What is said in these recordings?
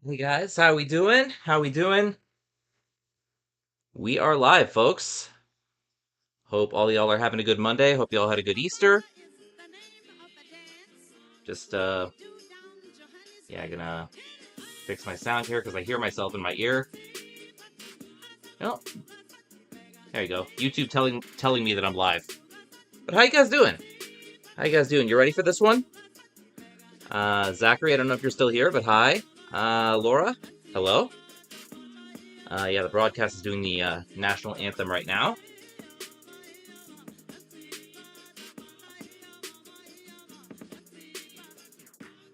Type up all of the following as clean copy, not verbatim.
Hey guys, how we doing? How we doing? We are live, folks. Hope all y'all are having a good Monday. Hope y'all had a good Easter. Just yeah, gonna fix my sound here because I hear myself in my ear. Oh, there you go. YouTube telling me that I'm live. But how you guys doing? How you guys doing? You ready for this one? Zachary, I don't know if you're still here, but hi. Laura, hello. Yeah, the broadcast is doing the national anthem right now.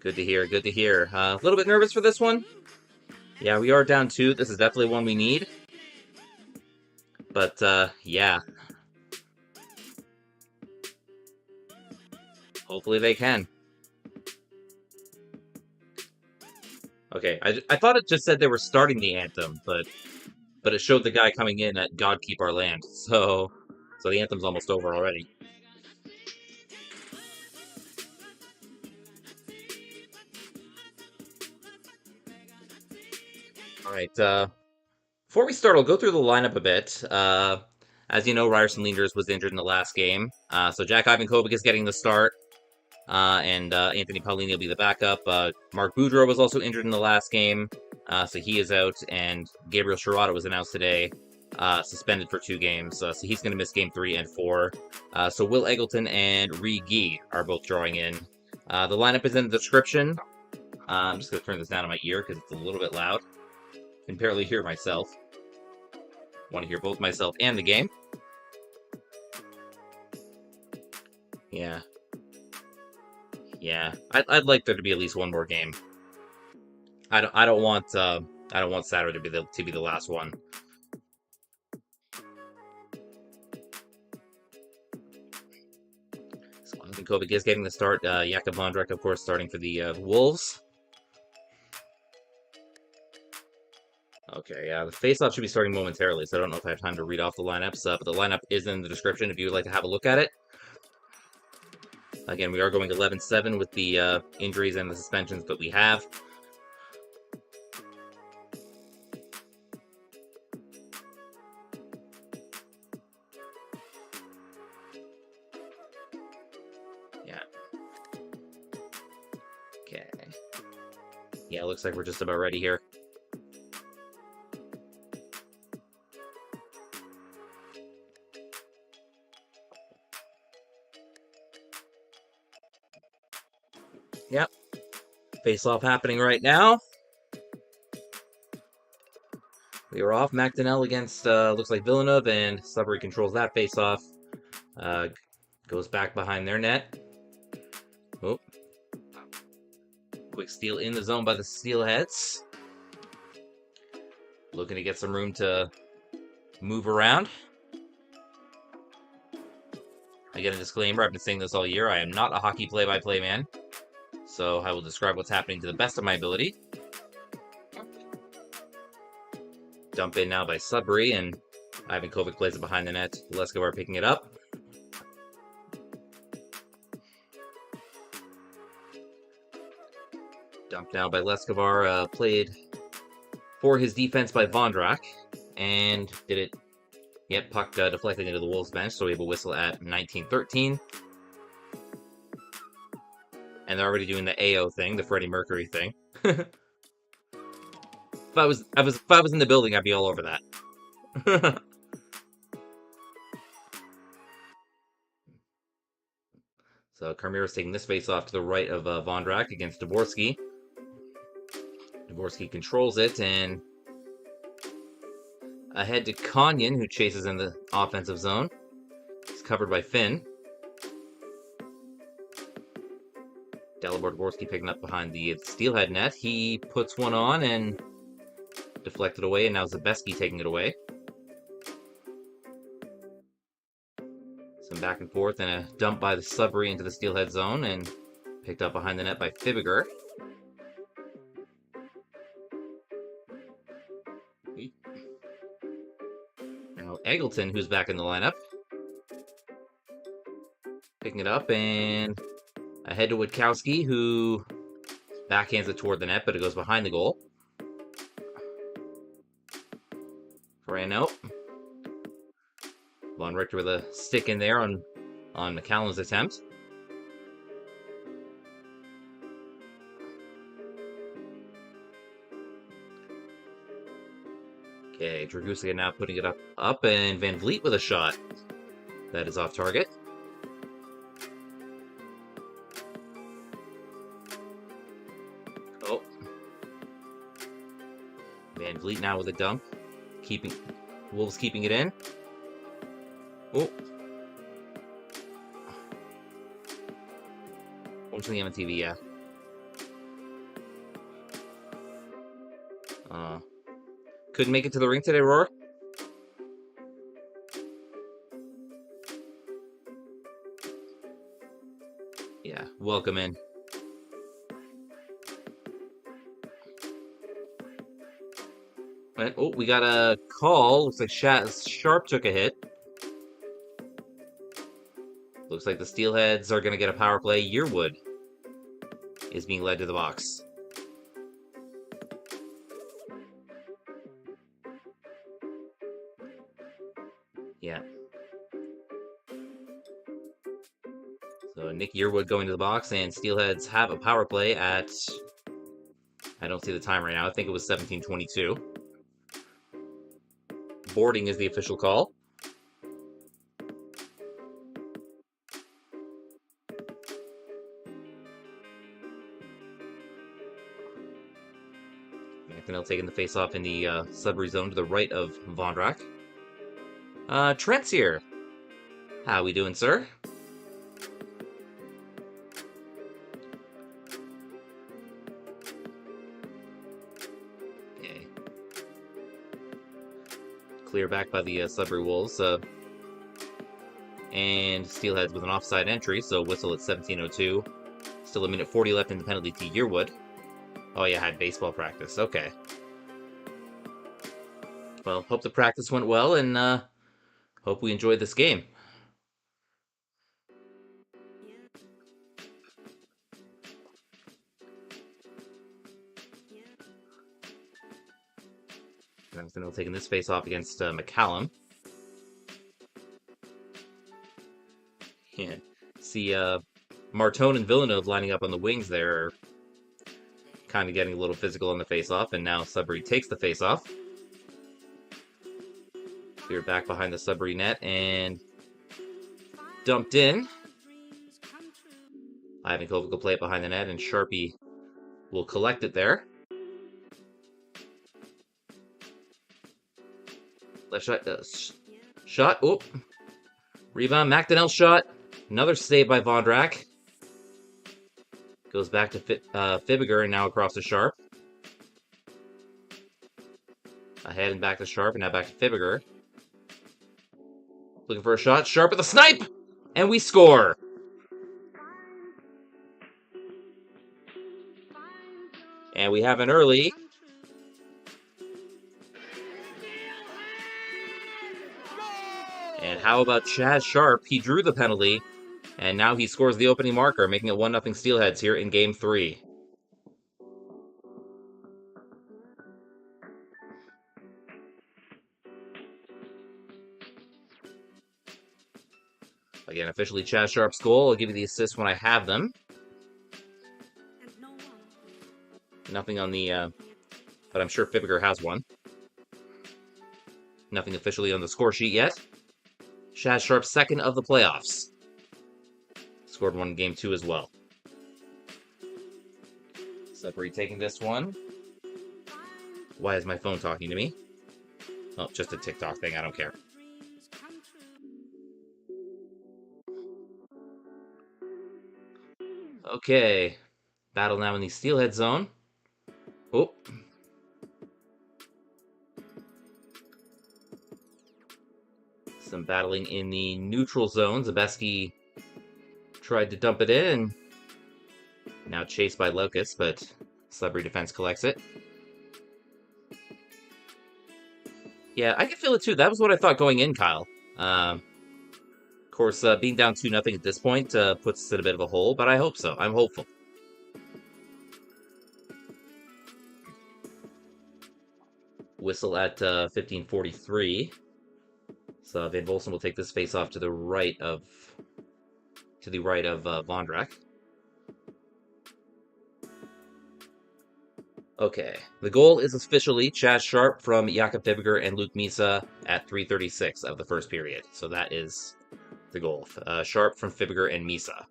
Good to hear, good to hear. A little bit nervous for this one. Yeah, we are down 2. This is definitely one we need. But, yeah. Hopefully they can. Okay, I thought it just said they were starting the anthem, but it showed the guy coming in at God Keep Our Land, so the anthem's almost over already. Alright, before we start, I'll go through the lineup a bit. As you know, Ryerson Leanders was injured in the last game, so Jack Ivankovic is getting the start, and Anthony Paolini will be the backup. Mark Boudreau was also injured in the last game, so he is out, and Gabriel Sherrata was announced today, suspended for 2 games, so he's going to miss game 3 and 4. So Will Eggleton and Ree Gee are both drawing in. The lineup is in the description. I'm just going to turn this down in my ear because it's a little bit loud. I can barely hear myself. Want to hear both myself and the game. Yeah. Yeah, I'd like there to be at least one more game. I don't want Saturday to be the last one. So Ivankovic is getting the start. Jakob Vondrak, of course, starting for the Wolves. Okay, the face-off should be starting momentarily, so I don't know if I have time to read off the lineups, but the lineup is in the description if you would like to have a look at it. Again, we are going 11-7 with the injuries and the suspensions that we have. Yeah. Okay. Yeah, it looks like we're just about ready here. Yep. Face-off happening right now. We are off. MacDonell against, looks like Villeneuve, and Sudbury controls that face-off. Goes back behind their net. Oh. Quick steal in the zone by the Steelheads. Looking to get some room to move around. Again, a disclaimer, I've been saying this all year. I am not a hockey play-by-play man. So I will describe what's happening to the best of my ability. Dump in now by Sudbury, and Ivankovic plays it behind the net. Leskovar picking it up. Dumped now by Leskovar, played for his defense by Vondrak, and did it. Yep, puck deflecting into the Wolves bench, so we have a whistle at 19-13. And they're already doing the AO thing, the Freddie Mercury thing. If I was in the building, I'd be all over that. So Karmiris taking this face off to the right of Vondrak against Dvorsky. Dvorsky controls it, and ahead to Konyan, who chases in the offensive zone. He's covered by Finn. Dalibor Dvorsky picking up behind the Steelhead net. He puts one on and deflected away, and now Zebeski taking it away. Some back and forth, and a dump by the Sudbury into the Steelhead zone, and picked up behind the net by Fibigr. Now Eggleton, who's back in the lineup. Picking it up, and ahead to Witkowski, who backhands it toward the net, but it goes behind the goal. And nope. Von Richter with a stick in there on McCallum's attempt. Okay, Dragusica now putting it up, and Van Vliet with a shot. That is off target. Oh. Van Vliet now with a dump. Wolves keeping it in. Oh. Watching the MTV, yeah. Couldn't make it to the ring today, Roar? Yeah, welcome in. Oh, we got a call. Looks like Sharpe took a hit. Looks like the Steelheads are going to get a power play. Yearwood is being led to the box. Yeah. So Nick Yearwood going to the box, and Steelheads have a power play at... I don't see the time right now. I think it was 17:22. Boarding is the official call. MacDonell taking the face-off in the Sudbury zone to the right of Vondrak. Trent's here. How we doing, sir? Okay. Clear back by the Sudbury Wolves. And Steelheads with an offside entry, so whistle at 17:02. Still a minute 40 left in the penalty to Yearwood. Oh, yeah, had baseball practice. Okay. Well, hope the practice went well, and hope we enjoyed this game. Ramsdale taking this face off against McCallum. Yeah. See Martone and Villeneuve lining up on the wings there, kind of getting a little physical on the face-off, and now Sudbury takes the face-off. We're back behind the Sudbury net, and dumped in. Ivankovic will play it behind the net, and Sharpe will collect it there. Left shot. Shot. Oh. Rebound. MacDonell shot. Another save by Vondrak. Goes back to Fibigr, and now across to Sharpe. Ahead and back to Sharpe, and now back to Fibigr. Looking for a shot. Sharpe with a snipe! And we score! And we have an early. And how about Chaz Sharpe? He drew the penalty, and now he scores the opening marker, making it 1-0 Steelheads here in Game 3. Again, officially Chaz Sharpe's goal. I'll give you the assists when I have them. Nothing on the, but I'm sure Fibigr has one. Nothing officially on the score sheet yet. Chaz Sharpe, second of the playoffs. Scored one in Game 2 as well. Sudbury taking this one. Why is my phone talking to me? Oh, just a TikTok thing. I don't care. Okay. Battle now in the Steelhead zone. Oh. Some battling in the neutral zone. Zebeski tried to dump it in. Now chased by Loukus, but Sudbury defense collects it. Yeah, I can feel it too. That was what I thought going in, Kyle. Of course, being down 2-0 at this point puts us in a bit of a hole, but I hope so. I'm hopeful. Whistle at 15:43. So Van Volsen will take this face off to the right of Vondrak. Okay, the goal is officially Chaz Sharpe from Jakob Fibigr and Luke Misa at 3:36 of the first period. So that is the goal. Sharpe from Fibigr and Misa.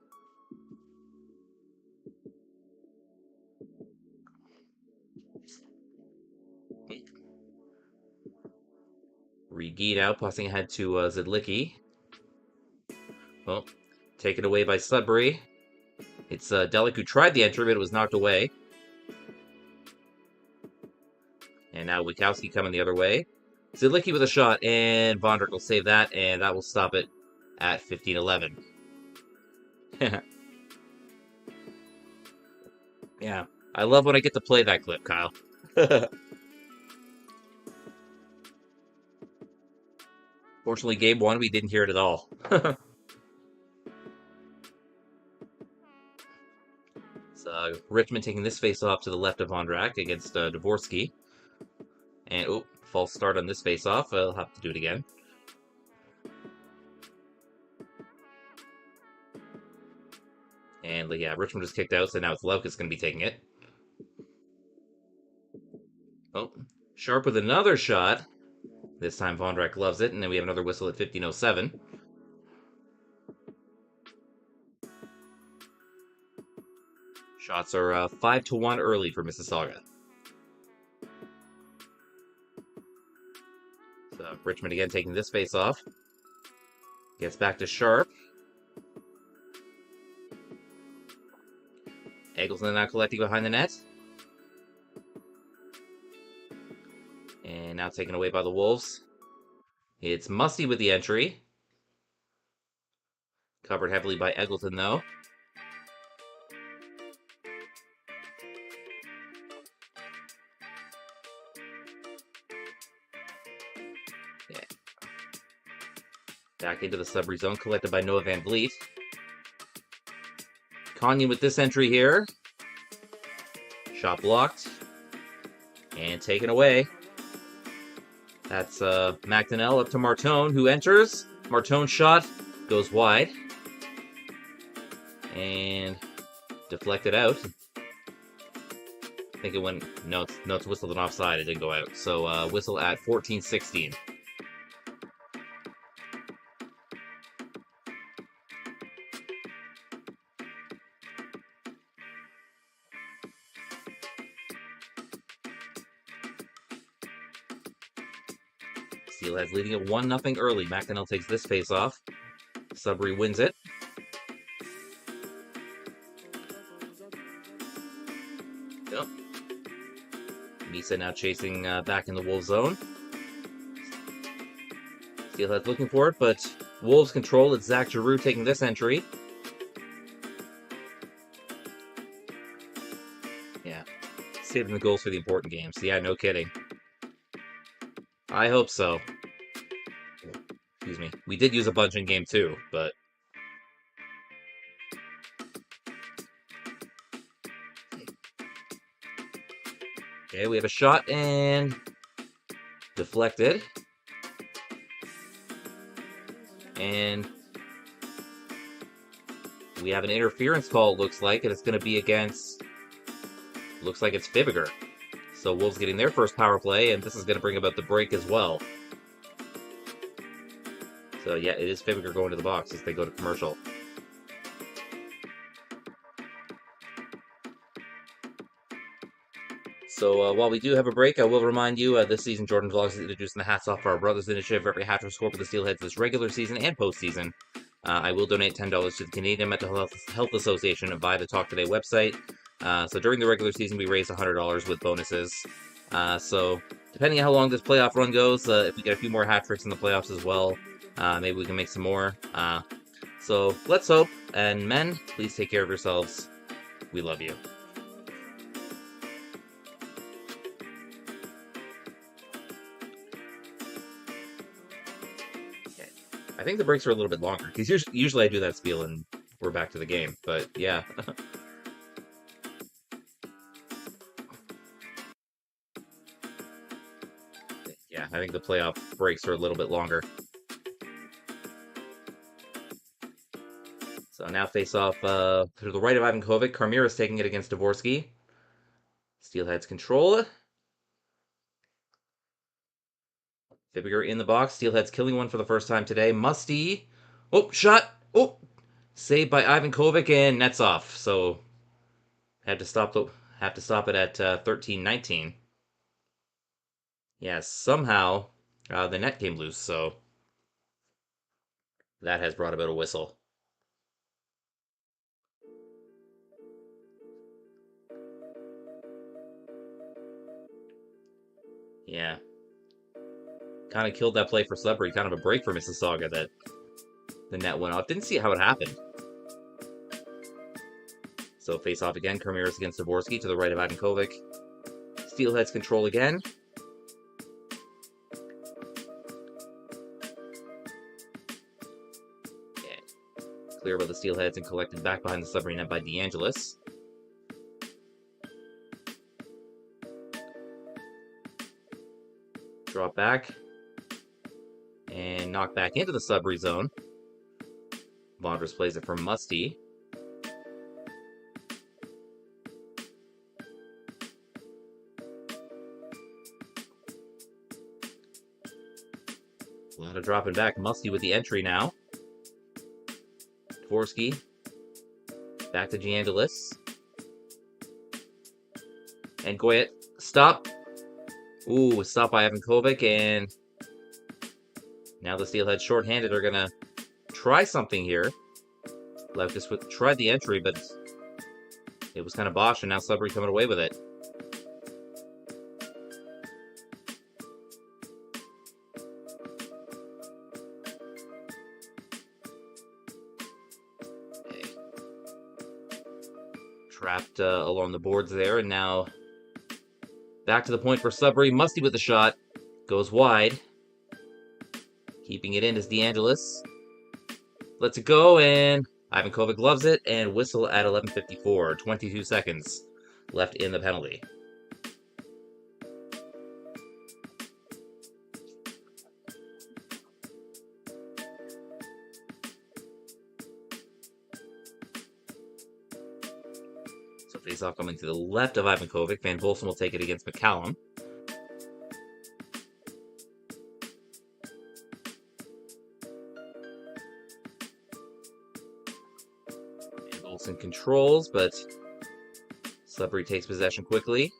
Rigi now passing ahead to Zidlicky. Well, taken away by Sudbury. It's Delic who tried the entry, but it was knocked away. And now Witkowski coming the other way. Zidlicky with a shot, and Vondrak will save that, and that will stop it at 15:11. Yeah, I love when I get to play that clip, Kyle. Fortunately, game one, we didn't hear it at all. So, Richmond taking this face-off to the left of Vondrak against Dvorsky. And, oh, false start on this face-off. I'll have to do it again. And, yeah, Richmond was kicked out, so now it's Loukus going to be taking it. Oh, Sharpe with another shot. This time Vondrak loves it, and then we have another whistle at 15:07. Shots are 5-1 early for Mississauga. So Richmond again taking this face off. Gets back to Sharpe. Eggleton now collecting behind the net. And now taken away by the Wolves. It's Musty with the entry. Covered heavily by Eggleton, though. Yeah. Back into the Sudbury zone, collected by Noah Van Vliet. Conyon with this entry here. Shot blocked. And taken away. That's MacDonell up to Martone, who enters. Martone's shot goes wide. And deflected out. I think it went... No, it's whistled an offside. It didn't go out. So whistle at 14:16. Steelheads leading it 1-0 early. MacDonell takes this face off. Sudbury wins it. Yep. Misa now chasing back in the Wolves zone. Steelheads looking for it, but Wolves control. It's Zach Giroux taking this entry. Yeah. Saving the goals for the important games. Yeah, no kidding. I hope so. Excuse me. We did use a bunch in game 2, but... Okay, we have a shot and... deflected. And... we have an interference call, it looks like, and it's going to be against... looks like it's Fibigr. So Wolves getting their first power play, and this is going to bring about the break as well. So yeah, it is Fibigr going to the box as they go to commercial. So while we do have a break, I will remind you, this season Jordan Vlogs is introducing the Hats Off for Our Brothers initiative. Every hat trick score for the Steelheads this regular season and postseason. I will donate $10 to the Canadian Mental Health Association via the Talk Today website. So during the regular season, we raise $100 with bonuses. So depending on how long this playoff run goes, if we get a few more hat tricks in the playoffs as well, maybe we can make some more. So let's hope. And men, please take care of yourselves. We love you. Okay. I think the breaks are a little bit longer, because usually I do that spiel and we're back to the game. But yeah. I think the playoff breaks are a little bit longer. So now face off to the right of Ivankovic. Karmiris taking it against Dvorsky. Steelheads control. Fibigr in the box. Steelheads killing one for the first time today. Musty. Oh, shot. Oh, saved by Ivankovic and nets off. So have to stop it at 13-19. Yeah, somehow the net came loose, so that has brought about a whistle. Yeah. Kind of killed that play for Sudbury. Kind of a break for Mississauga that the net went off. Didn't see how it happened. So face off again. Karmiris against Dvorsky to the right of Ivankovic. Steelheads control again. Yeah. Clear by the Steelheads and collected back behind the Sudbury net by DeAngelis. Drop back. And knock back into the Sudbury zone. Vondras plays it for Musty. A lot of dropping back. Musty with the entry now. Dvorsky. Back to DeAngelis. And Goyet. Stop. Ooh, stop by Ivankovic, and now the Steelheads shorthanded are gonna try something here. Loukus tried the entry, but it was kind of botched, and now Sudbury coming away with it. Okay. Trapped along the boards there, and now back to the point for Sudbury. Musty with the shot. Goes wide. Keeping it in is DeAngelis. Lets it go, and Ivankovic loves it, and whistle at 11:54. 22 seconds left in the penalty. So face-off coming to the left of Ivankovic. Van-Volsen will take it against McCallum. Van-Volsen controls, but Sudbury takes possession quickly.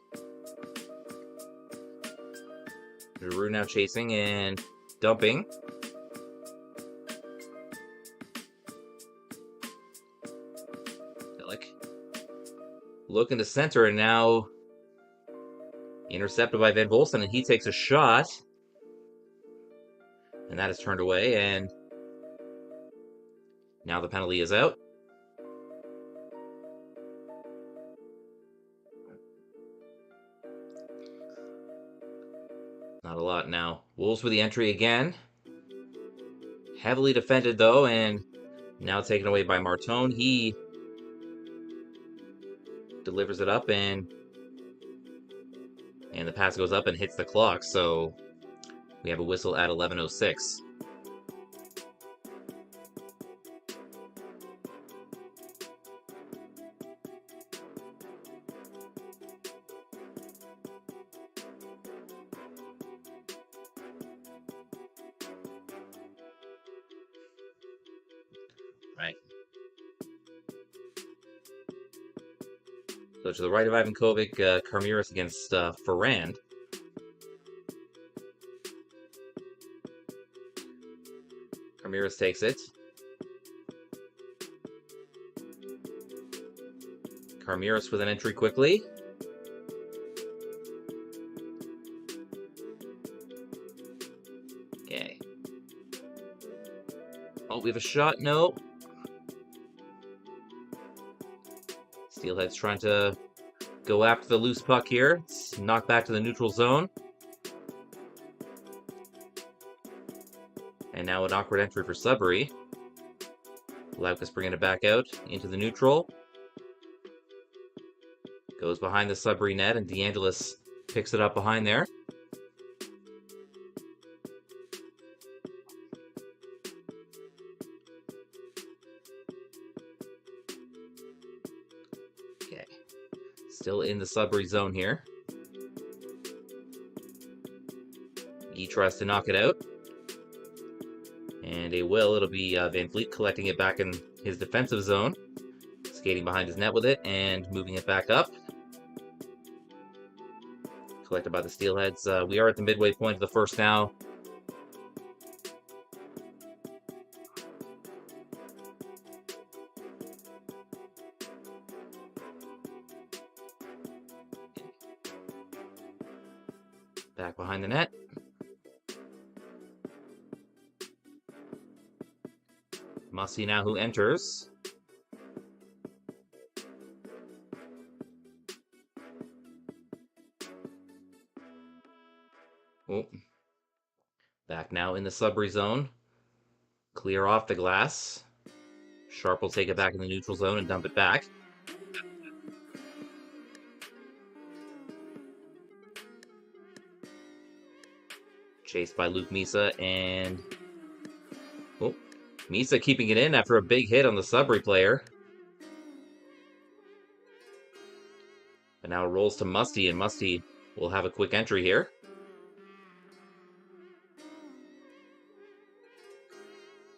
Giroux now chasing and dumping. Looking to center, and now intercepted by Van-Volsen, and he takes a shot. And that is turned away, and now the penalty is out. Not a lot now. Wolves with the entry again. Heavily defended, though, and now taken away by Martone. He delivers it up, and the pass goes up and hits the clock, so we have a whistle at 11:06. Right. So to the right of Ivankovic, Karmiris against Ferrand. Karmiris takes it. Karmiris with an entry quickly. Okay. Oh, we have a shot. No. Steelheads trying to go after the loose puck here. It's knocked back to the neutral zone. And now an awkward entry for Sudbury. Loukus bringing it back out into the neutral. Goes behind the Sudbury net, and DeAngelis picks it up behind there. Still in the Sudbury zone here. He tries to knock it out. And it'll be Van Vliet collecting it back in his defensive zone. Skating behind his net with it and moving it back up. Collected by the Steelheads. We are at the midway point of the first now. Back behind the net. Musty now who enters. Oh. Back now in the Sudbury zone. Clear off the glass. Sharpe will take it back in the neutral zone and dump it back. Chased by Luke Misa and... Oh, Misa keeping it in after a big hit on the Sudbury player. But now it rolls to Musty, and Musty will have a quick entry here.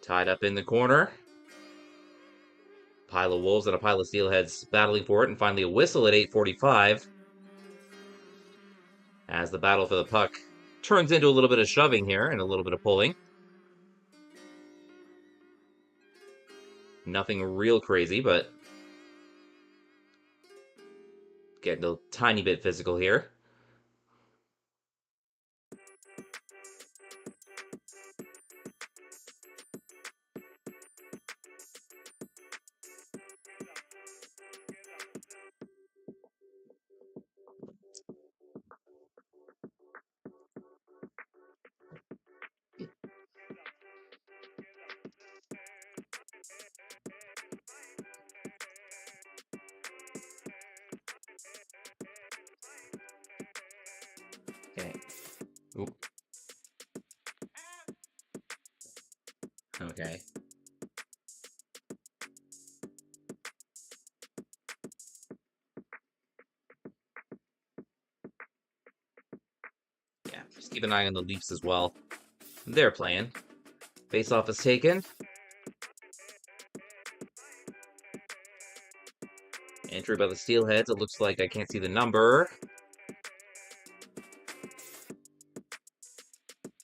Tied up in the corner. Pile of Wolves and a pile of Steelheads battling for it, and finally a whistle at 8:45. As the battle for the puck turns into a little bit of shoving here and a little bit of pulling. Nothing real crazy, but getting a tiny bit physical here. Okay. Ooh. Okay. Yeah, just keep an eye on the Leafs as well. They're playing. Face-off is taken. Entry by the Steelheads. It looks like I can't see the number.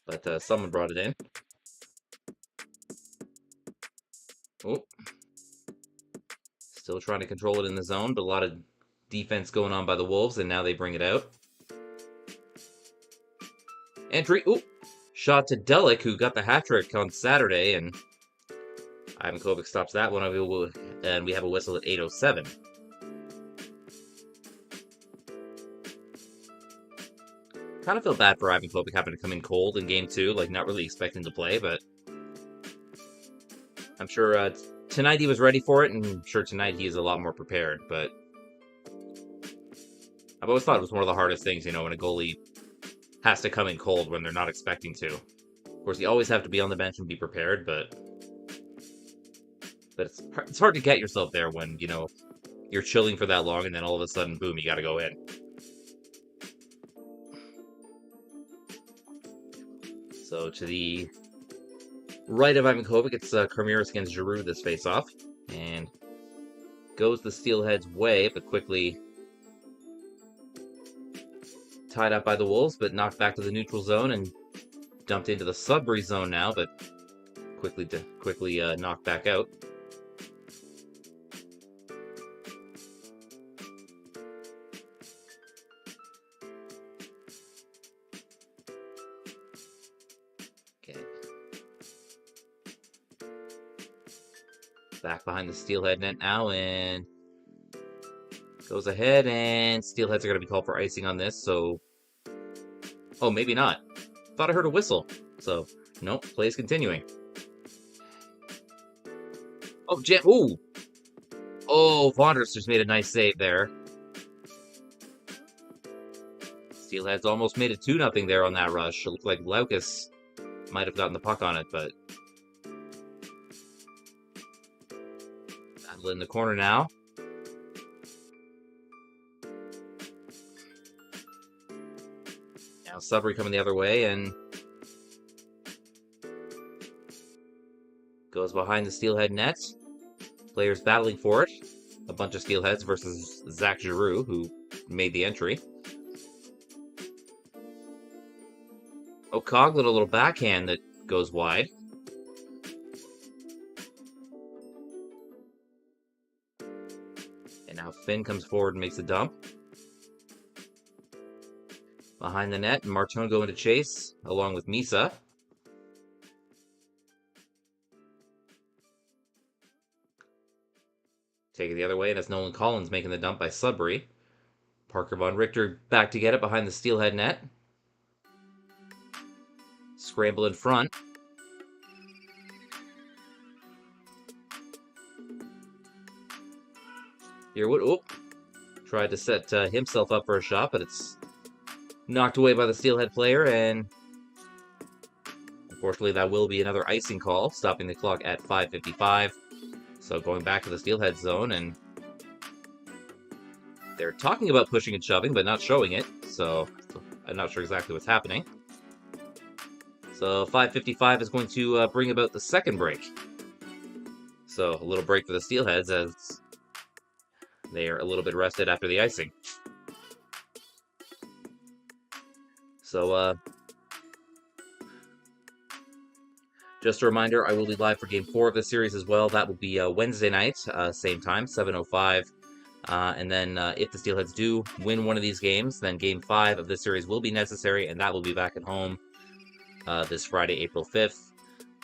But someone brought it in. Oh. Still trying to control it in the zone, but a lot of defense going on by the Wolves, and now they bring it out. Entry. Ooh. Shot to Delic, who got the hat trick on Saturday, and Ivankovic stops that one, and we have a whistle at 8:07. Kind of feel bad for Ivankovic having to come in cold in Game 2, like not really expecting to play, but I'm sure tonight he was ready for it, and I'm sure tonight he is a lot more prepared, but I've always thought it was one of the hardest things, when a goalie has to come in cold when they're not expecting to. Of course, you always have to be on the bench and be prepared, but it's hard to get yourself there when, you're chilling for that long, and then all of a sudden, boom, you gotta go in. So to the right of Ivankovic, it's Karmiris against Giroux this face-off. And goes the Steelheads' way, but quickly tied up by the Wolves, but knocked back to the neutral zone and dumped into the Sudbury zone now, but quickly knocked back out. Back behind the Steelhead net now, and goes ahead, and Steelheads are going to be called for icing on this, so... Oh, maybe not. Thought I heard a whistle. So, nope, play is continuing. Oh, ooh! Oh, Vonders just made a nice save there. Steelheads almost made it 2-0 there on that rush. It looked like Loukus might have gotten the puck on it, but... in the corner now. Sudbury coming the other way and goes behind the Steelhead net. Players battling for it. A bunch of Steelheads versus Zach Giroux, who made the entry. O'Coglin, a little backhand that goes wide. And now Finn comes forward and makes a dump. Behind the net, Martone going to chase, along with Misa. Take it the other way, and it's Nolan Collins making the dump by Sudbury. Parker-Von Richter back to get it behind the Steelhead net. Scramble in front. Yearwood, tried to set himself up for a shot, but it's knocked away by the Steelhead player, and unfortunately that will be another icing call, stopping the clock at 5:55. So going back to the Steelhead zone, and they're talking about pushing and shoving, but not showing it, so I'm not sure exactly what's happening. So 5:55 is going to bring about the second break. So a little break for the Steelheads as they are a little bit rested after the icing. So just a reminder, I will be live for Game 4 of the series as well. That will be Wednesday night, same time, 7:05. And then if the Steelheads do win one of these games, then Game 5 of this series will be necessary, and that will be back at home this Friday, April 5th.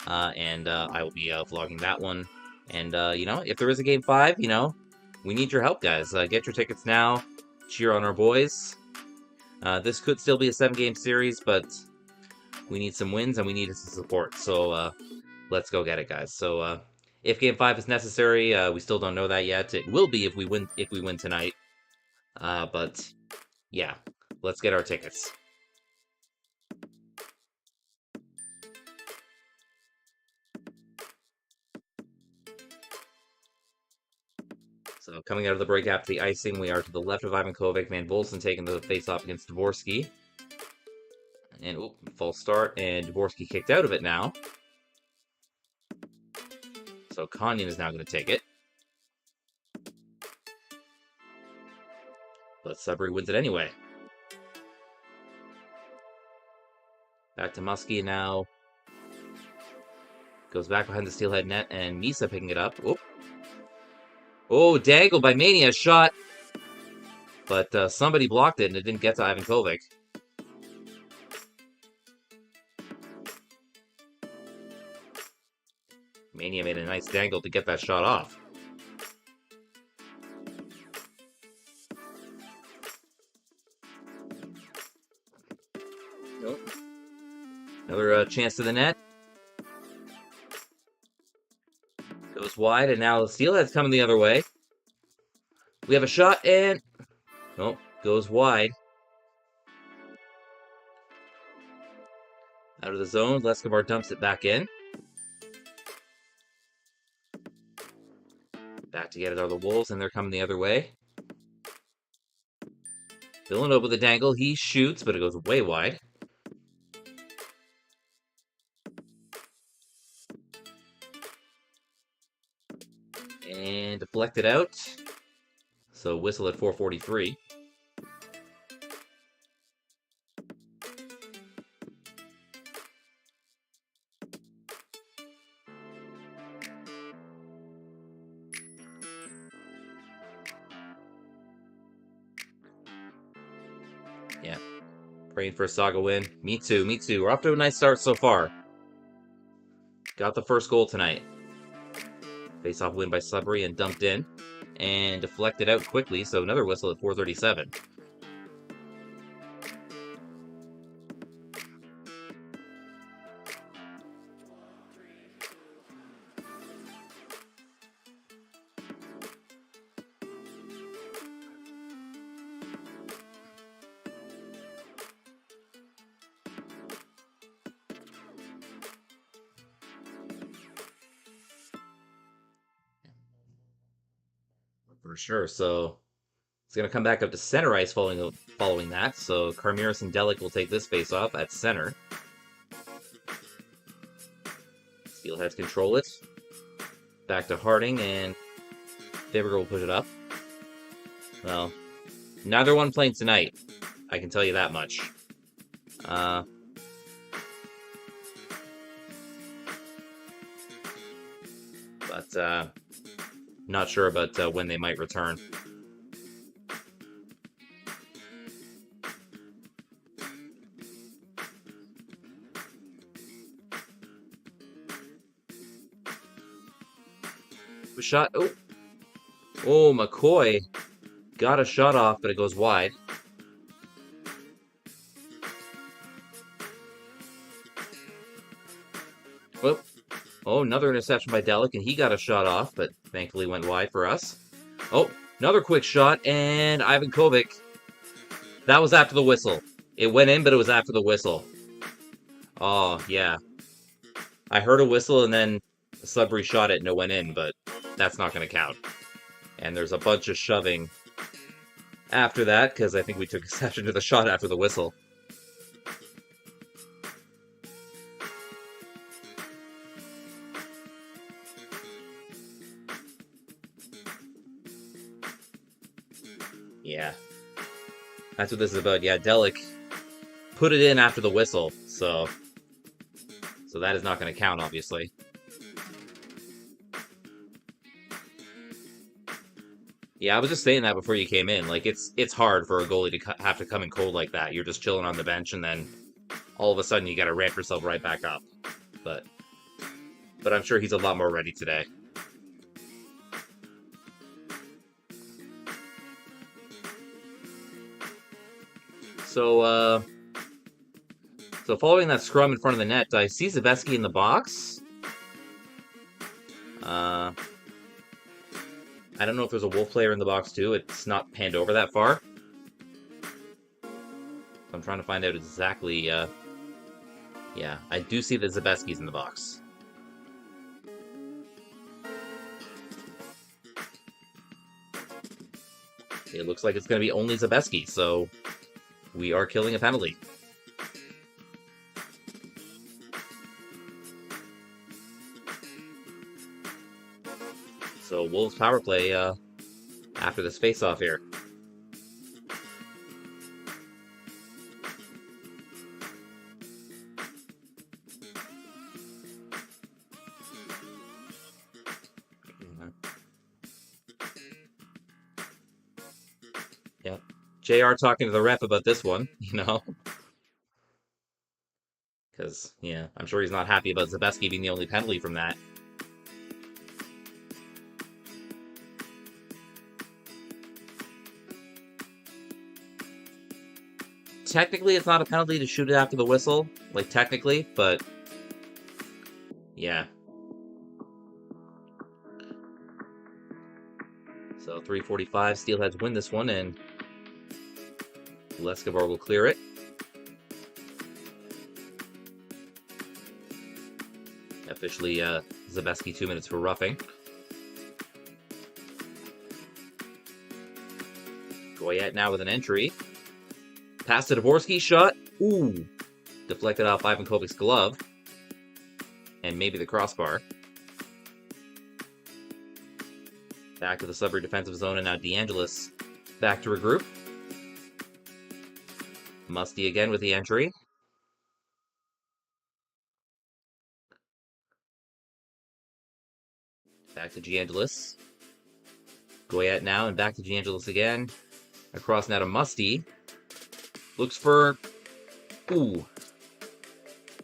And I will be vlogging that one. And, if there is a Game 5, we need your help, guys. Get your tickets now. Cheer on our boys. This could still be a 7-game series, but we need some wins and we need some support. So let's go get it, guys. So if Game 5 is necessary, we still don't know that yet. It will be if we win tonight. But yeah, let's get our tickets. So coming out of the break after the icing, we are to the left of Ivankovic. Van-Volsen taking the face-off against Dvorsky. And, false start, and Dvorsky kicked out of it now. So Kanyan is now going to take it. But Sudbury wins it anyway. Back to Muskie now. Goes back behind the Steelhead net, and Misa picking it up. Oh, dangled by Mania, shot. But somebody blocked it, and it didn't get to Ivankovic. Mania made a nice dangle to get that shot off. Nope. Another chance to the net. Goes wide, and now the Steelhead's coming the other way. We have a shot, and... Nope, goes wide. Out of the zone, Leskovar dumps it back in. Back to get it are the Wolves, and they're coming the other way. Villanova with a dangle. He shoots, but it goes way wide. And deflected out. So whistle at 4:43. Yeah. Praying for a Saga win. Me too, me too. We're off to a nice start so far. Got the first goal tonight. Face-off win by Sudbury and dumped in. And deflected out quickly, so another whistle at 4:37. For sure. So It's going to come back up to center ice following that, so Karmiris and Delic will take this face off at center. Steelheads control it. Back to Harding, and Fibigr will push it up. Well, neither one playing tonight. I can tell you that much. But not sure about when they might return. Shot. Oh, McCoy got a shot off, but it goes wide. Whoop. Oh, another interception by Delic, and he got a shot off, but thankfully went wide for us. Oh, another quick shot, and Ivankovic. That was after the whistle. It went in, but it was after the whistle. Oh, yeah. I heard a whistle, and then Sudbury shot it, and it went in, but that's not going to count. And there's a bunch of shoving after that, because I think we took exception to the shot after the whistle. Yeah. That's what this is about. Yeah, Delic put it in after the whistle, so that is not going to count, obviously. Yeah, I was just saying that before you came in. Like, it's hard for a goalie to have to come in cold like that. You're just chilling on the bench, and then all of a sudden you got to ramp yourself right back up. But I'm sure he's a lot more ready today. So following that scrum in front of the net, I see Zebeski in the box. I don't know if there's a Wolf player in the box too. It's not panned over that far. I'm trying to find out exactly. Yeah, I do see that Zebeski's in the box. It looks like it's going to be only Zebeski, so we are killing a penalty. So Wolves power play after this face-off here. Yep. JR talking to the ref about this one, you know? Because, yeah, I'm sure he's not happy about Zebeski being the only penalty from that. Technically, it's not a penalty to shoot it after the whistle. Like, technically, but... yeah. So, 3:45, Steelheads win this one, and Leskovar will clear it. Officially, Zebeski 2 minutes for roughing. Goyette now with an entry. Pass to Dvorsky, shot. Ooh. Deflected off Ivankovic's glove. And maybe the crossbar. Back to the Sudbury defensive zone, and now DeAngelis back to regroup. Musty again with the entry. Back to DeAngelis. Goyette now, and back to DeAngelis again. Across now to Musty. Looks for... ooh.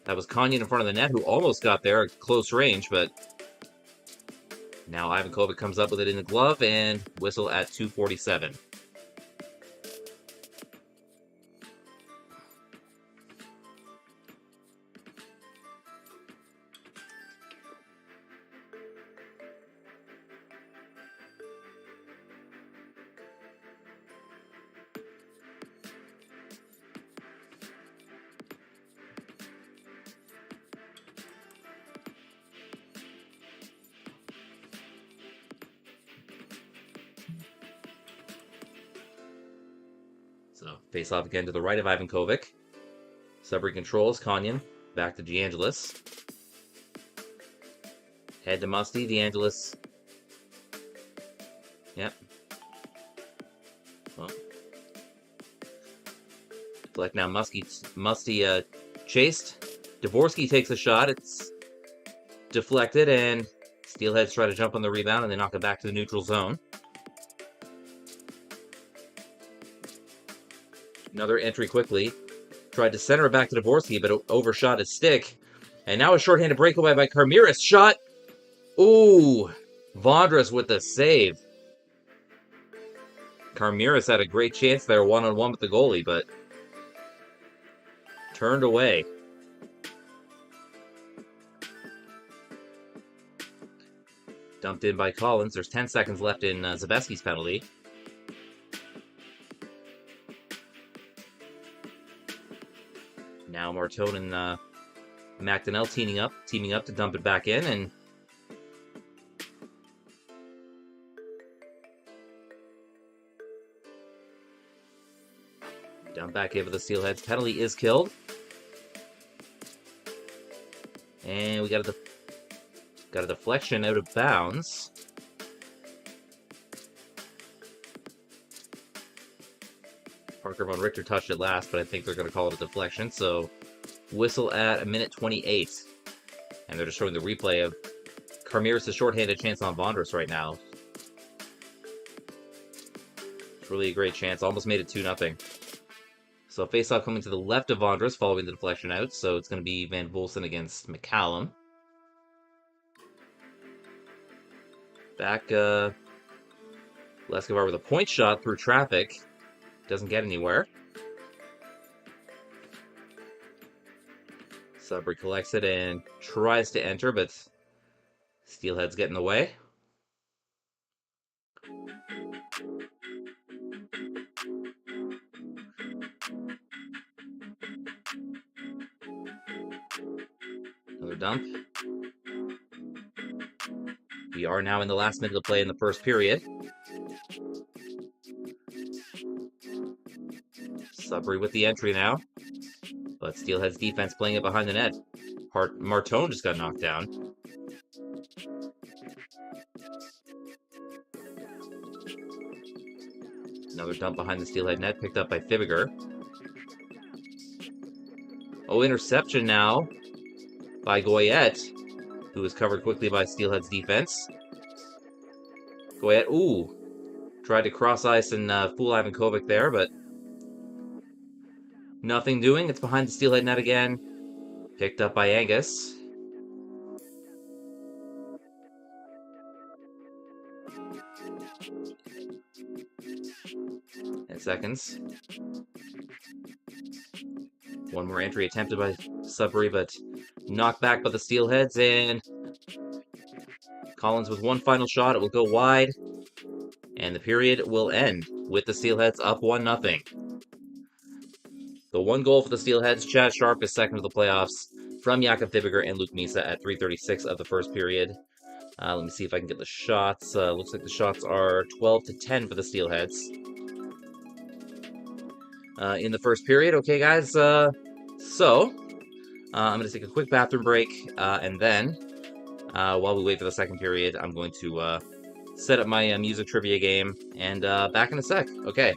That was Kanyan in front of the net, who almost got there at close range, but... now Ivankovic comes up with it in the glove, and whistle at 2:47. So face off again to the right of Ivankovic. Sudbury controls. Konyan back to DeAngelis. Head to Musty. DeAngelis. Yep. Well. Deflect now. Musty chased. Dvorsky takes a shot. It's deflected, and Steelheads try to jump on the rebound, and they knock it back to the neutral zone. Another entry quickly. Tried to center it back to Dvorsky, but overshot his stick. And now a shorthanded breakaway by Karmiris. Shot! Ooh! Vondras with the save. Karmiris had a great chance there, one-on-one with the goalie, but turned away. Dumped in by Collins. There's 10 seconds left in Zebeski's penalty. Now Martone and MacDonell teaming up to dump it back in, and dump back over the Steelheads. Penalty is killed. And we got a deflection out of bounds. Von Richter touched it last, but I think they're going to call it a deflection. So whistle at 1:28. And they're just showing the replay of Karmiris' shorthanded chance on Vondras right now. It's really a great chance. Almost made it 2-0. So face-off coming to the left of Vondras following the deflection out. So it's going to be Van-Volsen against McCallum. Back, Leskovar with a point shot through traffic. Doesn't get anywhere. Sudbury collects it and tries to enter, but Steelheads get in the way. Another dump. We are now in the last minute of play in the first period. Sudbury with the entry now. But Steelheads defense playing it behind the net. Martone just got knocked down. Another dump behind the Steelhead net, picked up by Fibigr. Oh, interception now by Goyette, who was covered quickly by Steelhead's defense. Goyette, ooh, tried to cross ice and fool Ivankovic there, but nothing doing. It's behind the Steelhead net again. Picked up by Angus. And seconds. One more entry attempted by Sudbury, but knocked back by the Steelheads. And Collins with one final shot. It will go wide. And the period will end with the Steelheads up 1-0. The one goal for the Steelheads. Chad Sharpe is second to the playoffs from Jakob Fibigr and Luke Misa at 3:36 of the first period. Let me see if I can get the shots. Looks like the shots are 12-10 for the Steelheads in the first period. Okay, guys. I'm going to take a quick bathroom break, and then while we wait for the second period, I'm going to set up my music trivia game, and back in a sec. Okay.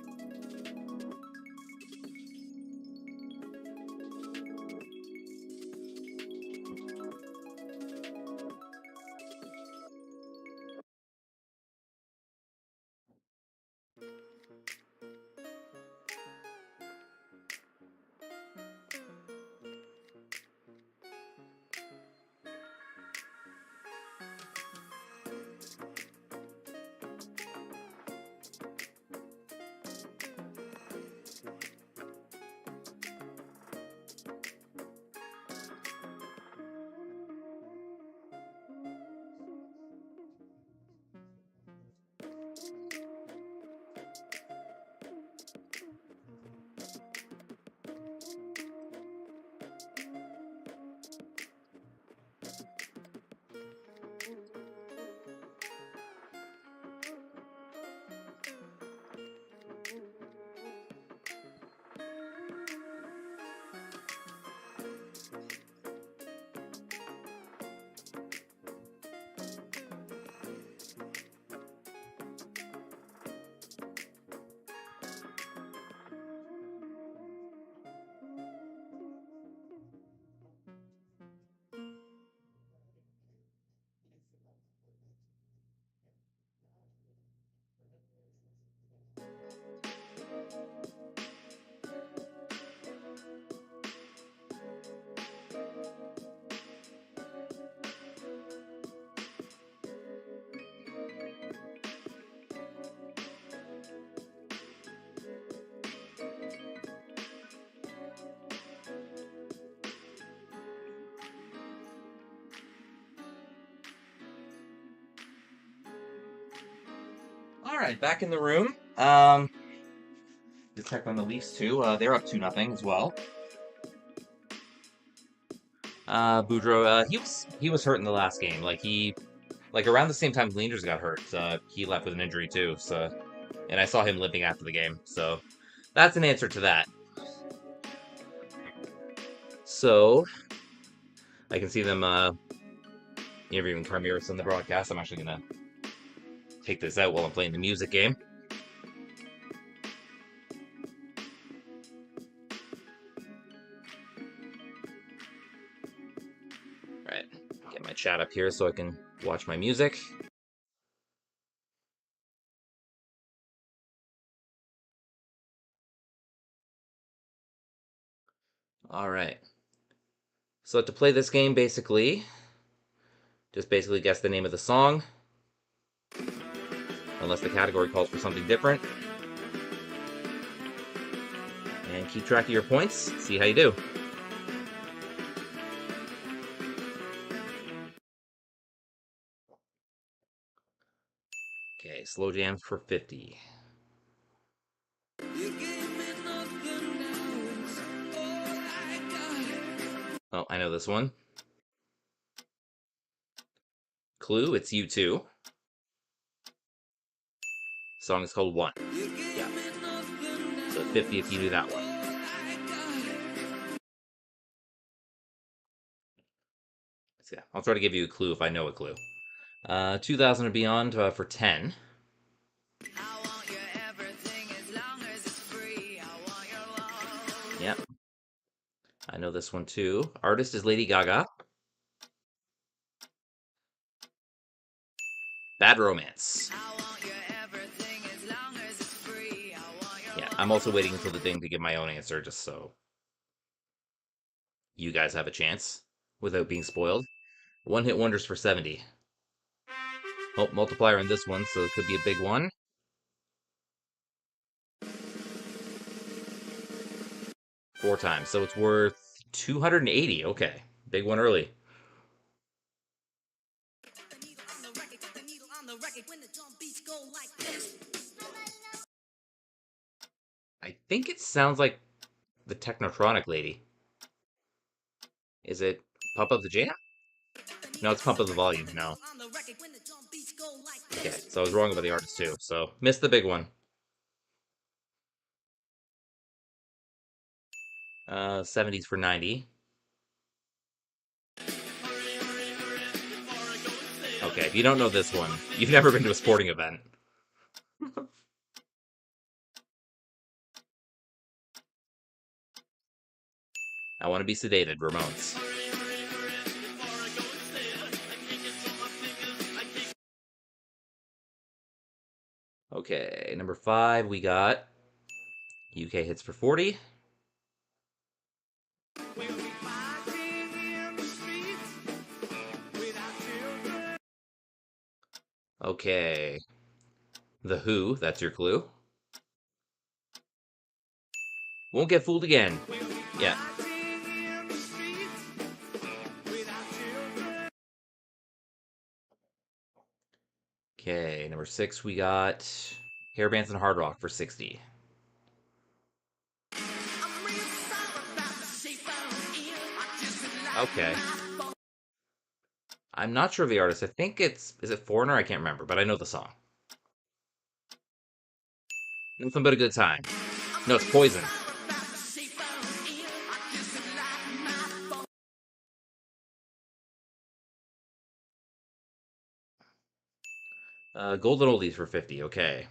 Alright, back in the room. To check on the Leafs too. They're up 2-0 as well. Boudreaux, he was hurt in the last game. Like around the same time Leanders got hurt, he left with an injury too. So, and I saw him limping after the game. So, that's an answer to that. So, I can see them interviewing Karmiris on the broadcast. I'm actually gonna take this out while I'm playing the music game. Alright, get my chat up here so I can watch my music. Alright. So to play this game, just basically guess the name of the song. Unless the category calls for something different. And keep track of your points. See how you do. Okay, slow jams for 50. Oh, I know this one. Clue, it's U2. Song is called One. Yeah. So 50 if you knew that one. So yeah, I'll try to give you a clue if I know a clue. 2000 or beyond for 10. Yep. I know this one too. Artist is Lady Gaga. Bad Romance. Yeah, I'm also waiting until the ding to give my own answer, just so you guys have a chance without being spoiled. One hit wonders for 70. Oh, multiplier on this one, so it could be a big one. 4 times, so it's worth 280. Okay, big one early. I think it sounds like the Technotronic lady. Is it Pump Up the Jam? No, it's Pump Up the Volume. No. Okay, so I was wrong about the artist too. So missed the big one. 70s for 90. Okay, if you don't know this one, you've never been to a sporting event. I Want to Be Sedated, Ramones. Okay, number 5, we got UK hits for 40. Okay. The Who, that's your clue. Won't Get Fooled Again. Yeah. Okay, number 6, we got Hair Bands and Hard Rock for 60. Okay. I'm not sure of the artist. I think is it Foreigner? I can't remember, but I know the song. Nothing but a good time. No, it's Poison. Golden Oldies for 50. Okay.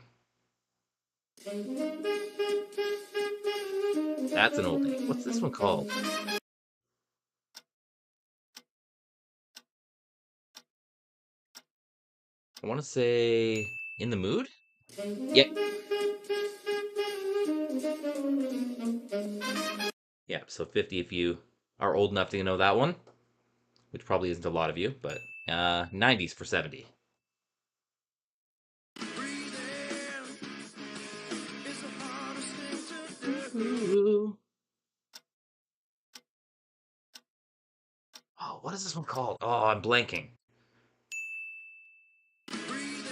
That's an oldie. What's this one called? I want to say In the Mood? Yep. Yeah, so 50 if you are old enough to know that one, which probably isn't a lot of you, but 90s for 70. Oh, what is this one called? Oh, I'm blanking.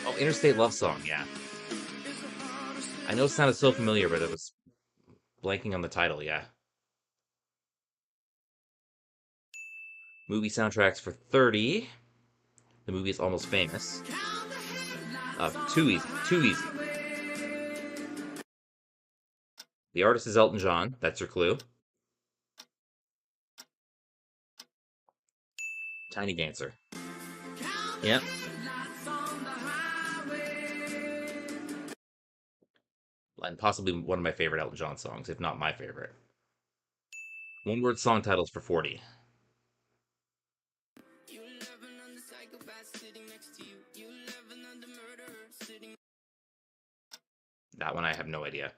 Oh, Interstate Love Song, yeah. I know it sounded so familiar, but it was blanking on the title, yeah. Movie soundtracks for 30. The movie is Almost Famous. Too easy. Too easy. The artist is Elton John. That's your clue. Tiny Dancer. Yep. And possibly one of my favorite Elton John songs, if not my favorite. One-word song titles for 40. That one I have no idea.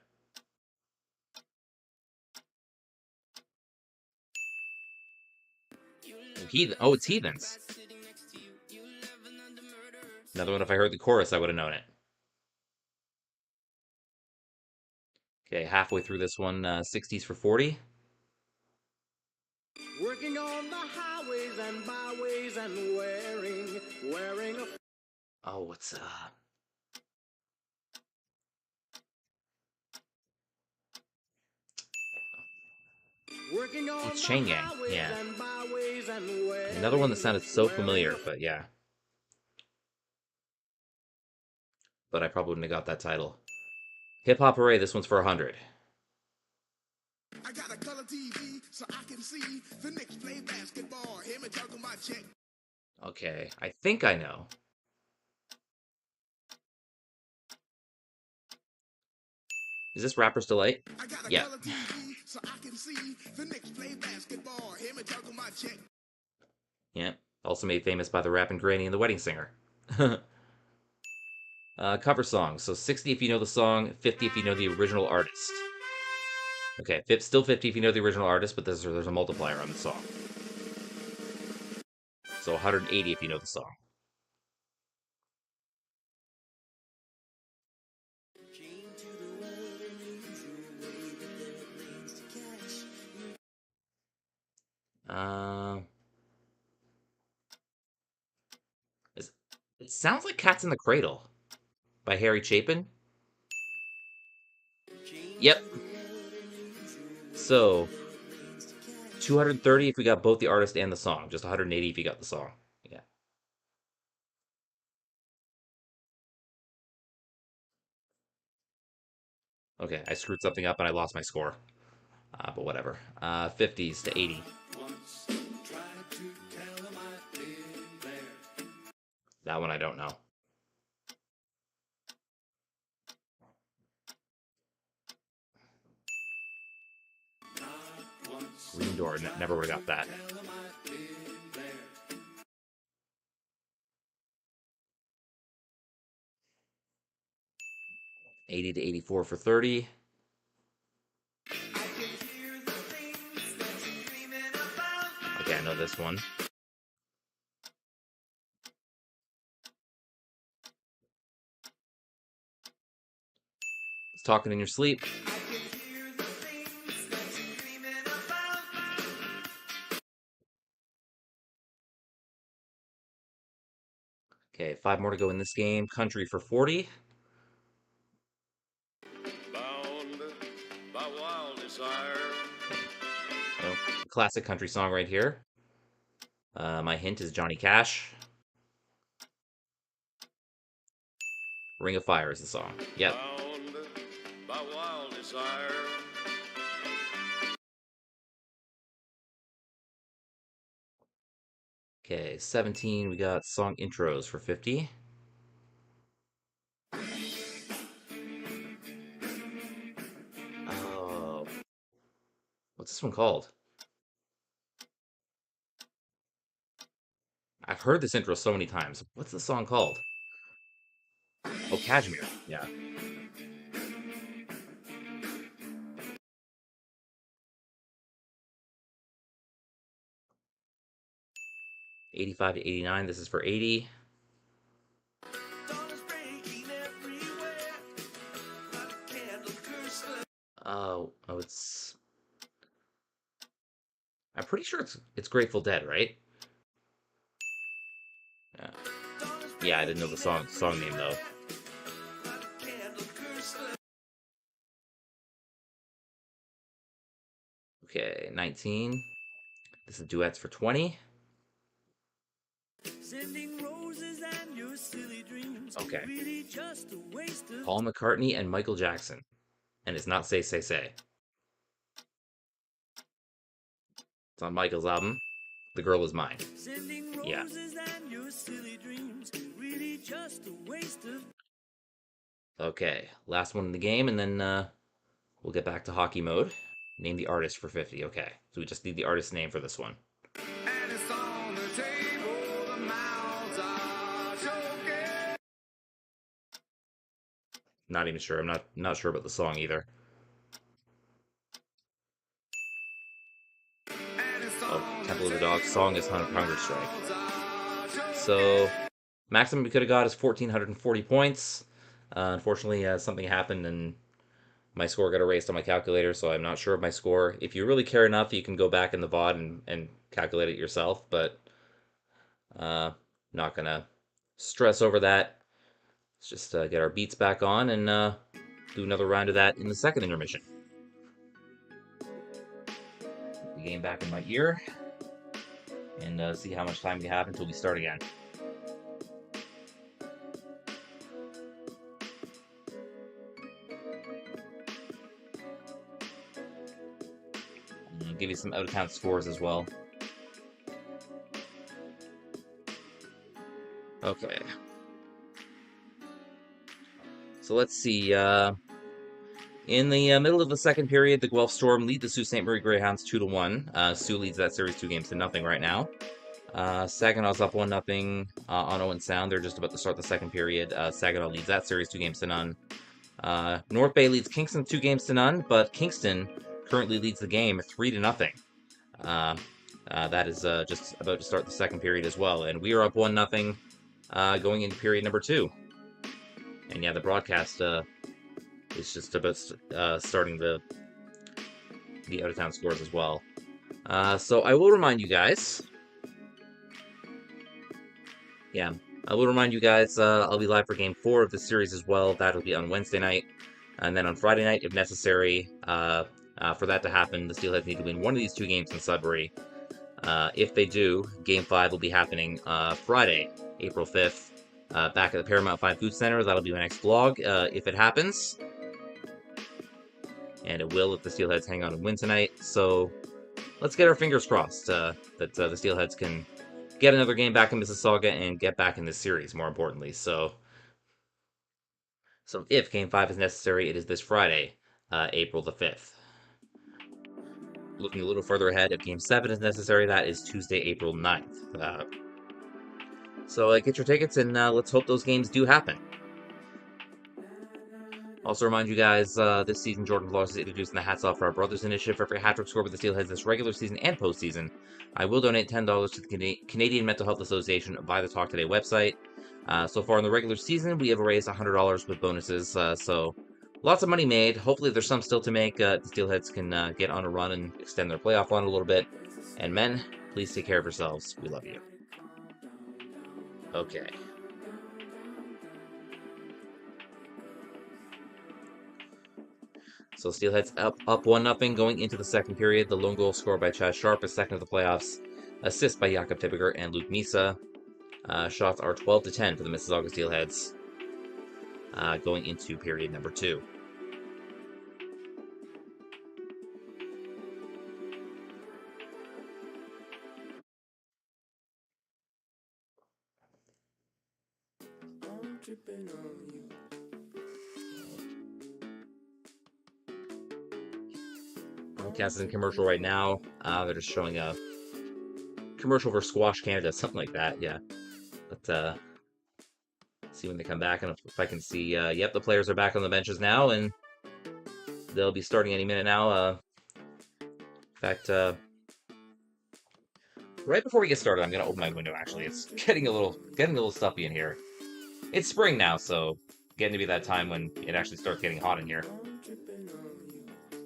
Oh, it's Heathens. Another one, if I heard the chorus, I would have known it. Okay, halfway through this one, 60s for 40. Working on the highways and byways and wearing a... Oh, what's It's Chain Gang, yeah. Another one that sounded so familiar, but yeah. But I probably wouldn't have got that title. Hip Hop Hooray, this one's for 100. I got a color TV so I can see the Knicks play basketball. Him and juggle my check. Okay, I think I know. Is this Rapper's Delight? Yeah. So I can see the Knicks play basketball. Him and juggle my check. Yeah, also made famous by the rapping Granny and the Wedding Singer. Cover songs. So 60 if you know the song, 50 if you know the original artist. Okay, still 50 if you know the original artist, but there's a multiplier on the song. So 180 if you know the song. It sounds like Cats in the Cradle by Harry Chapin. Yep. So 230 if we got both the artist and the song. Just 180 if you got the song. Yeah. Okay, I screwed something up and I lost my score. But whatever. 50s to 80. That one I don't know. Green Door, never would have got that. $80 to 84 for 30. Okay, I know this one. It's Talking in Your Sleep. Okay, 5 more to go in this game. Country for 40. Bound by wild desire. Oh, classic country song right here. My hint is Johnny Cash. Ring of Fire is the song. Yep. Bound by wild desire. Okay, 17, we got song intros for 50. Oh. What's this one called? I've heard this intro so many times. What's the song called? Oh, Cashmere. Yeah. $85 to 89. This is for 80. Oh, it's... I'm pretty sure it's Grateful Dead, right? Yeah, I didn't know the song name though. Okay, 19. This is duets for 20. Okay. Paul McCartney and Michael Jackson. And it's not Say Say Say. It's on Michael's album. The Girl Is Mine. Yeah. Okay, last one in the game, and then we'll get back to hockey mode. Name the artist for 50. Okay, so we just need the artist's name for this one. Not even sure. I'm not sure about the song either. Oh, Temple of the Dog. Song is Hunger Strike. So, maximum we could have got is 1,440 points. Unfortunately, something happened and my score got erased on my calculator, so I'm not sure of my score. If you really care enough, you can go back in the VOD and calculate it yourself, but not gonna stress over that. Let's just get our beats back on and do another round of that in the second intermission. Put the game back in my ear and see how much time we have until we start again. I'll give you some out-of-town scores as well. Okay. So let's see. In the middle of the second period, the Guelph Storm lead the Sault Ste. Marie Greyhounds 2-1. Sault leads that series 2-0 right now. Saginaw's up 1-0 on Owen Sound. They're just about to start the second period. Saginaw leads that series 2-0. North Bay leads Kingston 2-0, but Kingston currently leads the game 3-0. That is just about to start the second period as well. And we are up 1-0 going into period number 2. And yeah, the broadcast is just about starting the out-of-town scores as well. So I will remind you guys. Yeah, I will remind you guys I'll be live for Game 4 of this series as well. That'll be on Wednesday night. And then on Friday night, if necessary, for that to happen, the Steelheads need to win one of these two games in Sudbury. If they do, Game 5 will be happening Friday, April 5th. Back at the Paramount 5 Food Center. That'll be my next vlog if it happens. And it will if the Steelheads hang on and win tonight. So let's get our fingers crossed that the Steelheads can get another game back in Mississauga and get back in this series, more importantly. So if Game 5 is necessary, it is this Friday, April the 5th. Looking a little further ahead, if Game 7 is necessary, that is Tuesday, April 9th. So get your tickets and let's hope those games do happen. Also remind you guys, this season Jordan Vlogs is introducing the Hats Off for Our Brothers initiative. For every hat-trick score with the Steelheads this regular season and postseason, I will donate $10 to the Canadian Mental Health Association via the Talk Today website. So far in the regular season, we have raised $100 with bonuses, so lots of money made. Hopefully there's some still to make. The Steelheads can get on a run and extend their playoff run a little bit. And men, please take care of yourselves. We love you. Okay. So Steelheads up 1-0 going into the second period. The lone goal scored by Chaz Sharpe is second of the playoffs. Assist by Jakob Fibigr and Luke Misa. Shots are 12-10 for the Mississauga Steelheads going into period number 2. Broadcast is in commercial right now. They're just showing a commercial for Squash Canada, something like that. Yeah. But see when they come back, and if I can see. Yep, the players are back on the benches now, and they'll be starting any minute now. In fact, right before we get started, I'm gonna open my window. Actually, it's getting a little stuffy in here. It's spring now, so getting to be that time when it actually starts getting hot in here.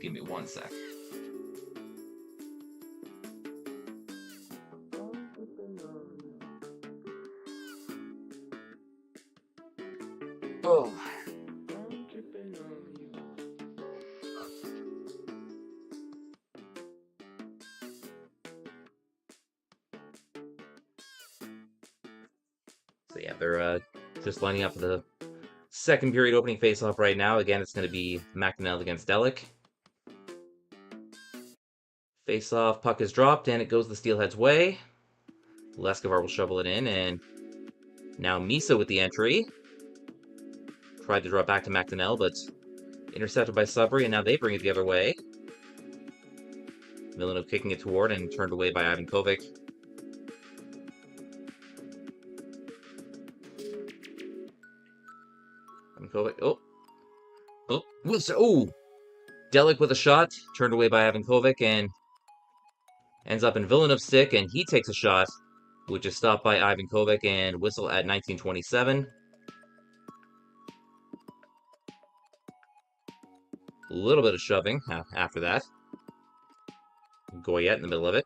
Give me one sec. Oh. So yeah, they're just lining up for the second period opening face-off right now. Again, it's going to be MacDonell against Delic. Face-off, puck is dropped, and it goes the Steelheads' way. Leskovar will shovel it in, and now Misa with the entry. Tried to draw back to MacDonell, but intercepted by Sudbury, and now they bring it the other way. Milano kicking it toward and turned away by Ivankovic. Ivankovic, Delic with a shot, turned away by Ivankovic, and ends up in Villanov's stick, and he takes a shot, which is stopped by Ivankovic and whistle at 1927. A little bit of shoving after that. Goyette in the middle of it.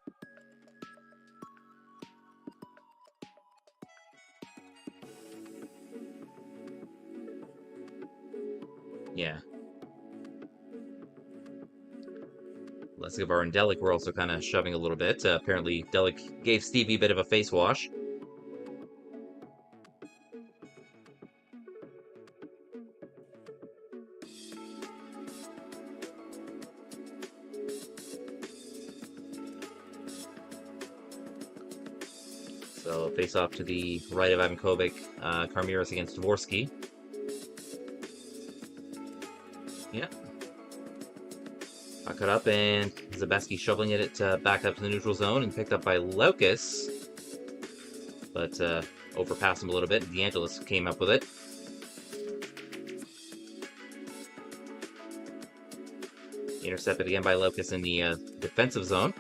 Yeah. Leskovar and Delic were also kind of shoving a little bit. Apparently, Delic gave Stevie a bit of a face wash. So, face off to the right of Ivankovic, Karmiris against Dvorsky. Yeah. Cut up, and Zebeski shoveling it back up to the neutral zone and picked up by Loukus. But overpassed him a little bit. DeAngelis came up with it. Intercepted again by Loukus in the defensive zone.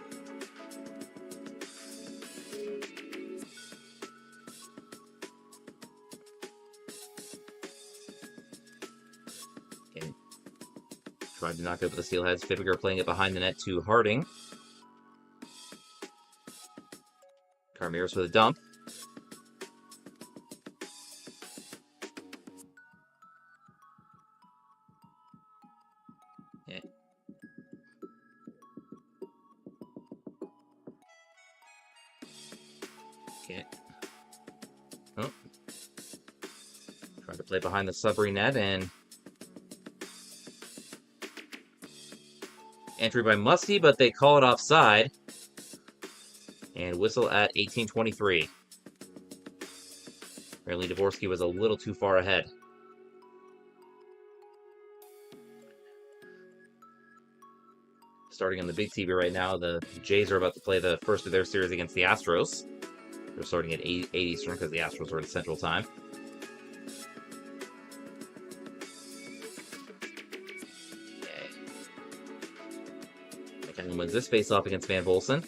Okay. Tried to knock over the Steelheads. Fibigr playing it behind the net to Harding. Karmiris with a dump. Okay. Okay. Oh. Tried to play behind the Sudbury net, and entry by Musty, but they call it offside. And whistle at 18:23. Apparently Dvorsky was a little too far ahead. Starting on the big TV right now, the Jays are about to play the first of their series against the Astros. They're starting at 8 Eastern because the Astros are in Central Time. Okay. McKinnon wins this face-off against Van-Volsen.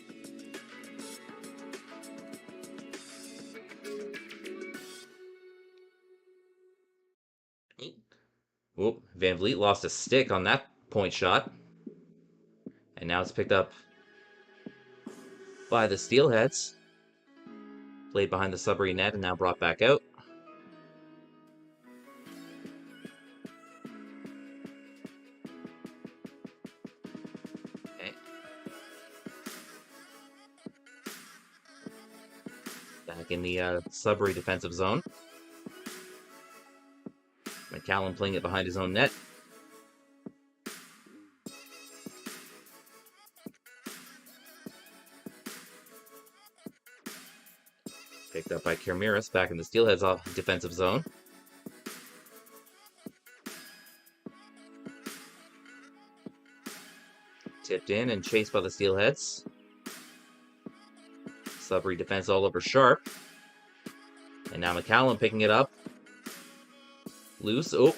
Oop, Van Vliet lost a stick on that point shot. And now it's picked up by the Steelheads. Played behind the Sudbury net and now brought back out. Okay. Back in the Sudbury defensive zone. McCallum playing it behind his own net. Picked up by Karmiris back in the Steelheads off defensive zone. Tipped in and chased by the Steelheads. Sudbury defense all over Sharpe. And now McCallum picking it up. Loose. Oh.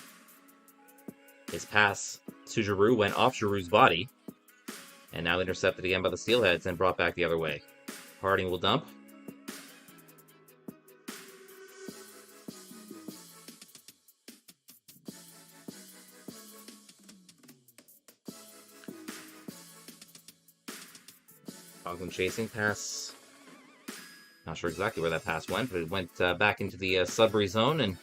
His pass to Giroux went off Giroux's body. And now intercepted again by the Steelheads and brought back the other way. Harding will dump. Conklin chasing pass. Not sure exactly where that pass went, but it went back into the Sudbury zone, and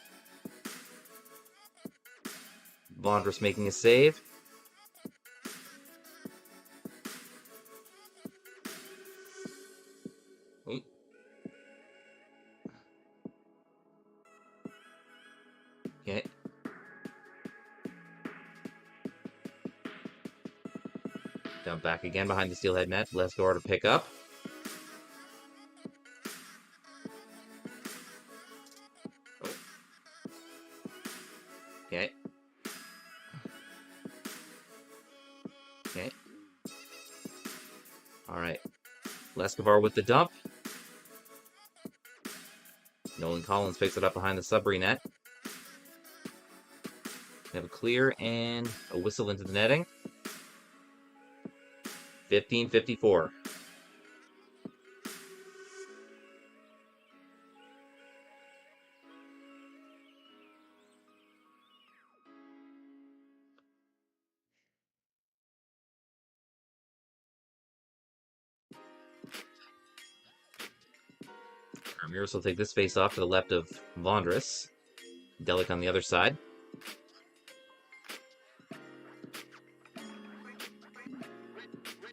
Vondras making a save. Ooh. Dump back again behind the steelhead net. Leskovar to pick up. Okay. Okay. Alright. Leskovar with the dump. Nolan Collins picks it up behind the Sudbury net. We have a clear and a whistle into the netting. 15-54. Karmiris will take this face off to the left of Vondris. Delic on the other side.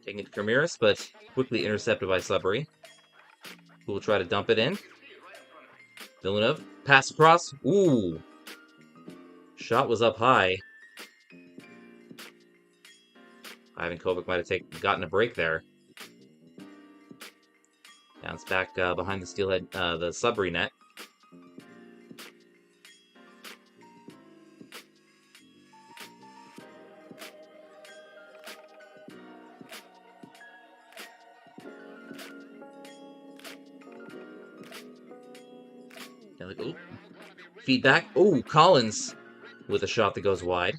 Taking it to Karmiris, but quickly intercepted by Sudbury, who will try to dump it in. Villeneuve, pass across. Ooh! Shot was up high. Ivankovic might have gotten a break there. Bounce back behind the steelhead, the Sudbury net. Ooh. Feedback. Oh, Collins with a shot that goes wide.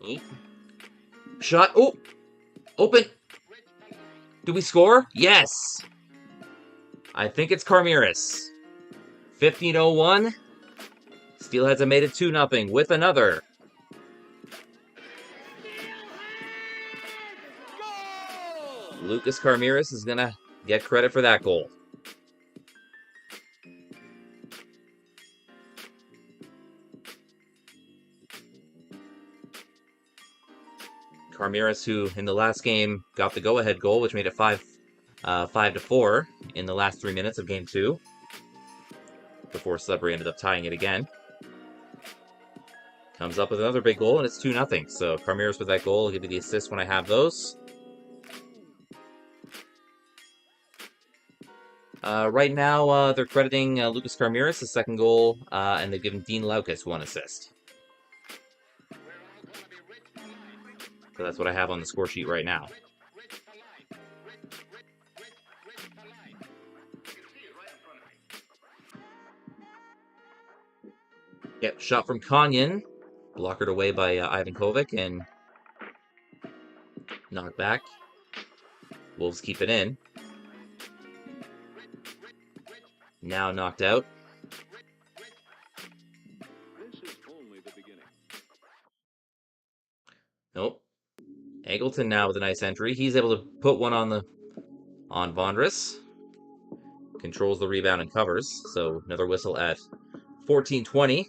Ooh. Shot. Oh, open. Do we score? Yes. I think it's Karmiris. 15:01. Steelheads have made it 2-0 with another. Lucas Karmiris is going to get credit for that goal. Karmiris, who in the last game got the go-ahead goal, which made it 5-4 in the last 3 minutes of Game 2, before Sudbury ended up tying it again. Comes up with another big goal, and it's 2-0. So Karmiris with that goal. I'll give you the assist when I have those. Right now, they're crediting Lucas Karmiris, his second goal, and they've given Dean Loukus 1 assist. So that's what I have on the score sheet right now. Yep, shot from Konyan. Blockered away by Ivankovic and knocked back. Wolves keep it in. Now knocked out. Nope. Eggleton now with a nice entry. He's able to put one on Vondris. Controls the rebound and covers. So another whistle at 14:20.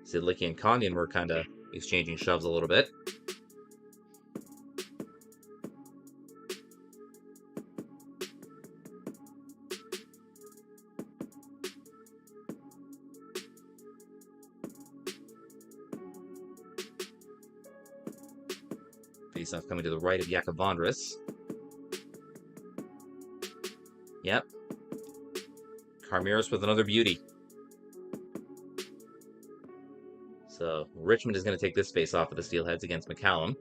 Zidlicky and Konyan were kind of exchanging shoves a little bit. Face-off coming to the right of Jakub Vondris. Yep. Karmiris with another beauty. So Richmond is going to take this face-off of the Steelheads against McCallum.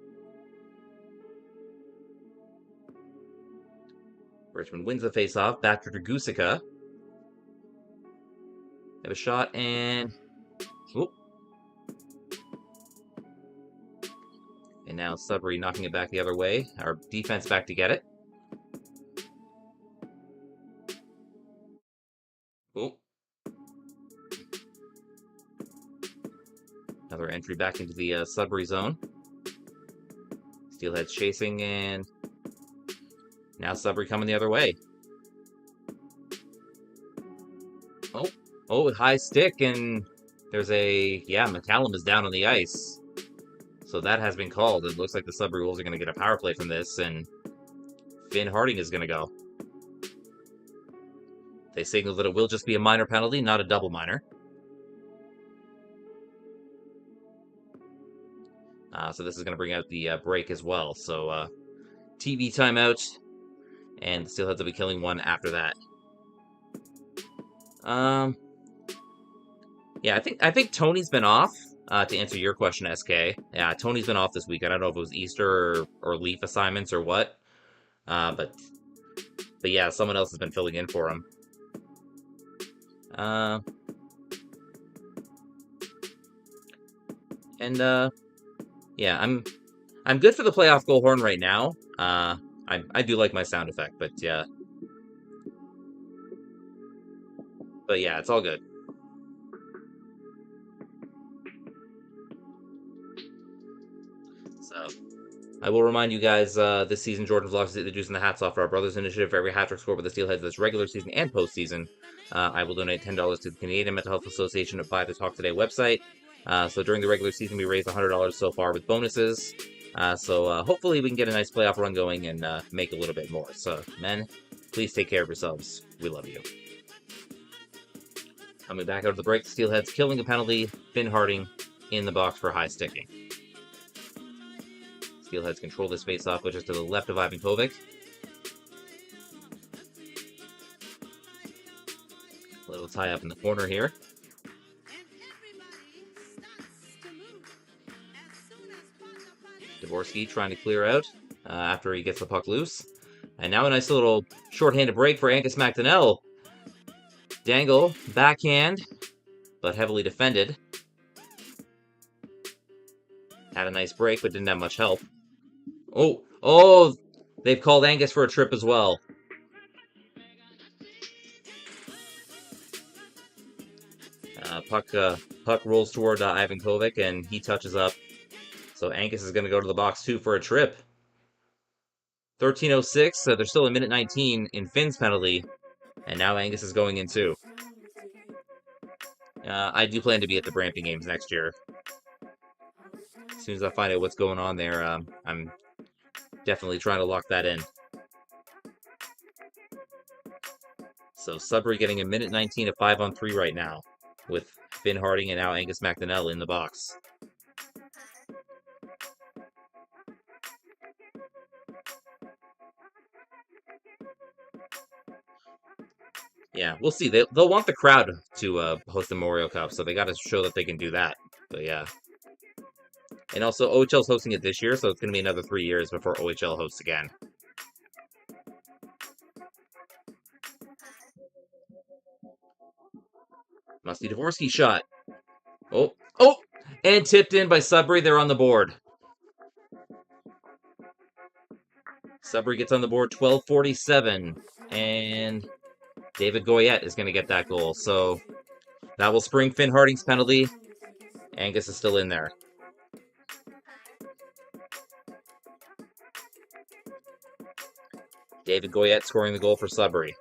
Richmond wins the face-off. Back to Dragusica. Have a shot and... Whoop. And now Sudbury knocking it back the other way. Our defense back to get it. Ooh. Another entry back into the Sudbury zone. Steelheads chasing, and now Sudbury coming the other way. Oh, high stick, and there's McCallum is down on the ice. So that has been called. It looks like the Sudbury Wolves are going to get a power play from this, and Fibigr-Harding is going to go. They signal that it will just be a minor penalty, not a double minor. So this is going to bring out the break as well. So TV timeout, and the Steelheads will be killing one after that. Yeah, I think Tony's been off. To answer your question, SK. Yeah, Tony's been off this week. I don't know if it was Easter or leaf assignments or what. But yeah, someone else has been filling in for him. Yeah, I'm good for the playoff goal horn right now. I do like my sound effect, but yeah. But yeah, it's all good. So, I will remind you guys, this season, Jordan Vlogs is the juice and the hats off for our brothers initiative. For every hat trick scored with the Steelheads this regular season and postseason, I will donate $10 to the Canadian Mental Health Association via the Talk Today website. So during the regular season, we raised $100 so far with bonuses. So hopefully we can get a nice playoff run going and make a little bit more. So, men, please take care of yourselves. We love you. Coming back out of the break, Steelheads killing a penalty. Fibigr-Harding in the box for high sticking. Steelheads control this face-off, which is to the left of Ivankovic. A little tie-up in the corner here. Dvorsky trying to clear out after he gets the puck loose. And now a nice little short-handed break for Angus MacDonell. Dangle, backhand, but heavily defended. Had a nice break, but didn't have much help. Oh, they've called Angus for a trip as well. Puck rolls toward Ivankovic, and he touches up. So Angus is going to go to the box, too, for a trip. 13:06, so there's still a minute 19 in Finn's penalty, and now Angus is going in, too. I do plan to be at the Brampton games next year. As soon as I find out what's going on there, I'm definitely trying to lock that in. So Sudbury getting a minute 19 of 5-on-3 right now, with Fibigr-Harding and now Angus MacDonell in the box. Yeah, we'll see. They'll want the crowd to host the Memorial Cup, so they got to show that they can do that. But yeah. And also, OHL's hosting it this year, so it's going to be another 3 years before OHL hosts again. Musty Dvorsky shot. Oh! And tipped in by Sudbury. They're on the board. Sudbury gets on the board, 12:47. And David Goyette is going to get that goal. So that will spring Fibigr-Harding's penalty. Angus is still in there. David Goyette scoring the goal for Sudbury.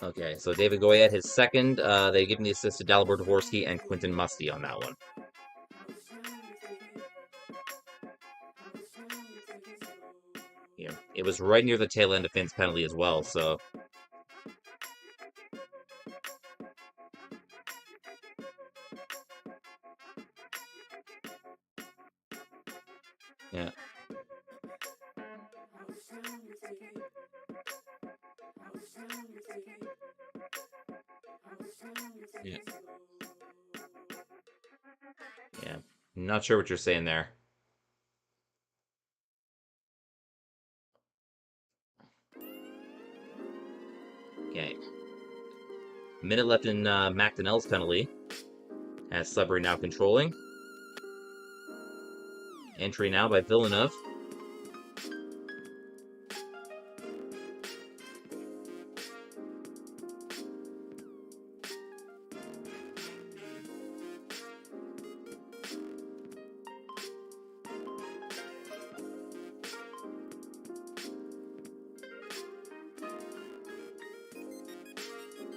Okay, so David Goyette, his second. They give him the assist to Dalibor Dvorsky and Quentin Musty on that one. Yeah, it was right near the tail end of Finn's penalty as well, so... Yeah. Yeah. Not sure what you're saying there. Okay. Minute left in MacDonell's penalty. As Sudbury now controlling. Entry now by Villeneuve.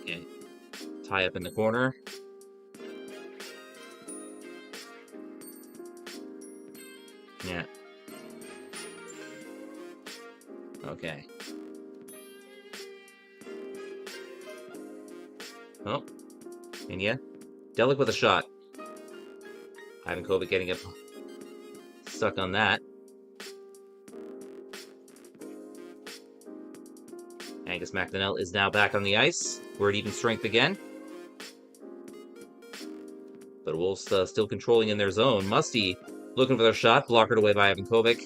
Okay. Tie up in the corner. Yeah. Okay. Oh, and yeah, Delic with a shot. Ivankovic getting it stuck on that. Angus MacDonell is now back on the ice. We're at even strength again. But Wolves still controlling in their zone. Musty looking for their shot, blockered away by Ivankovic.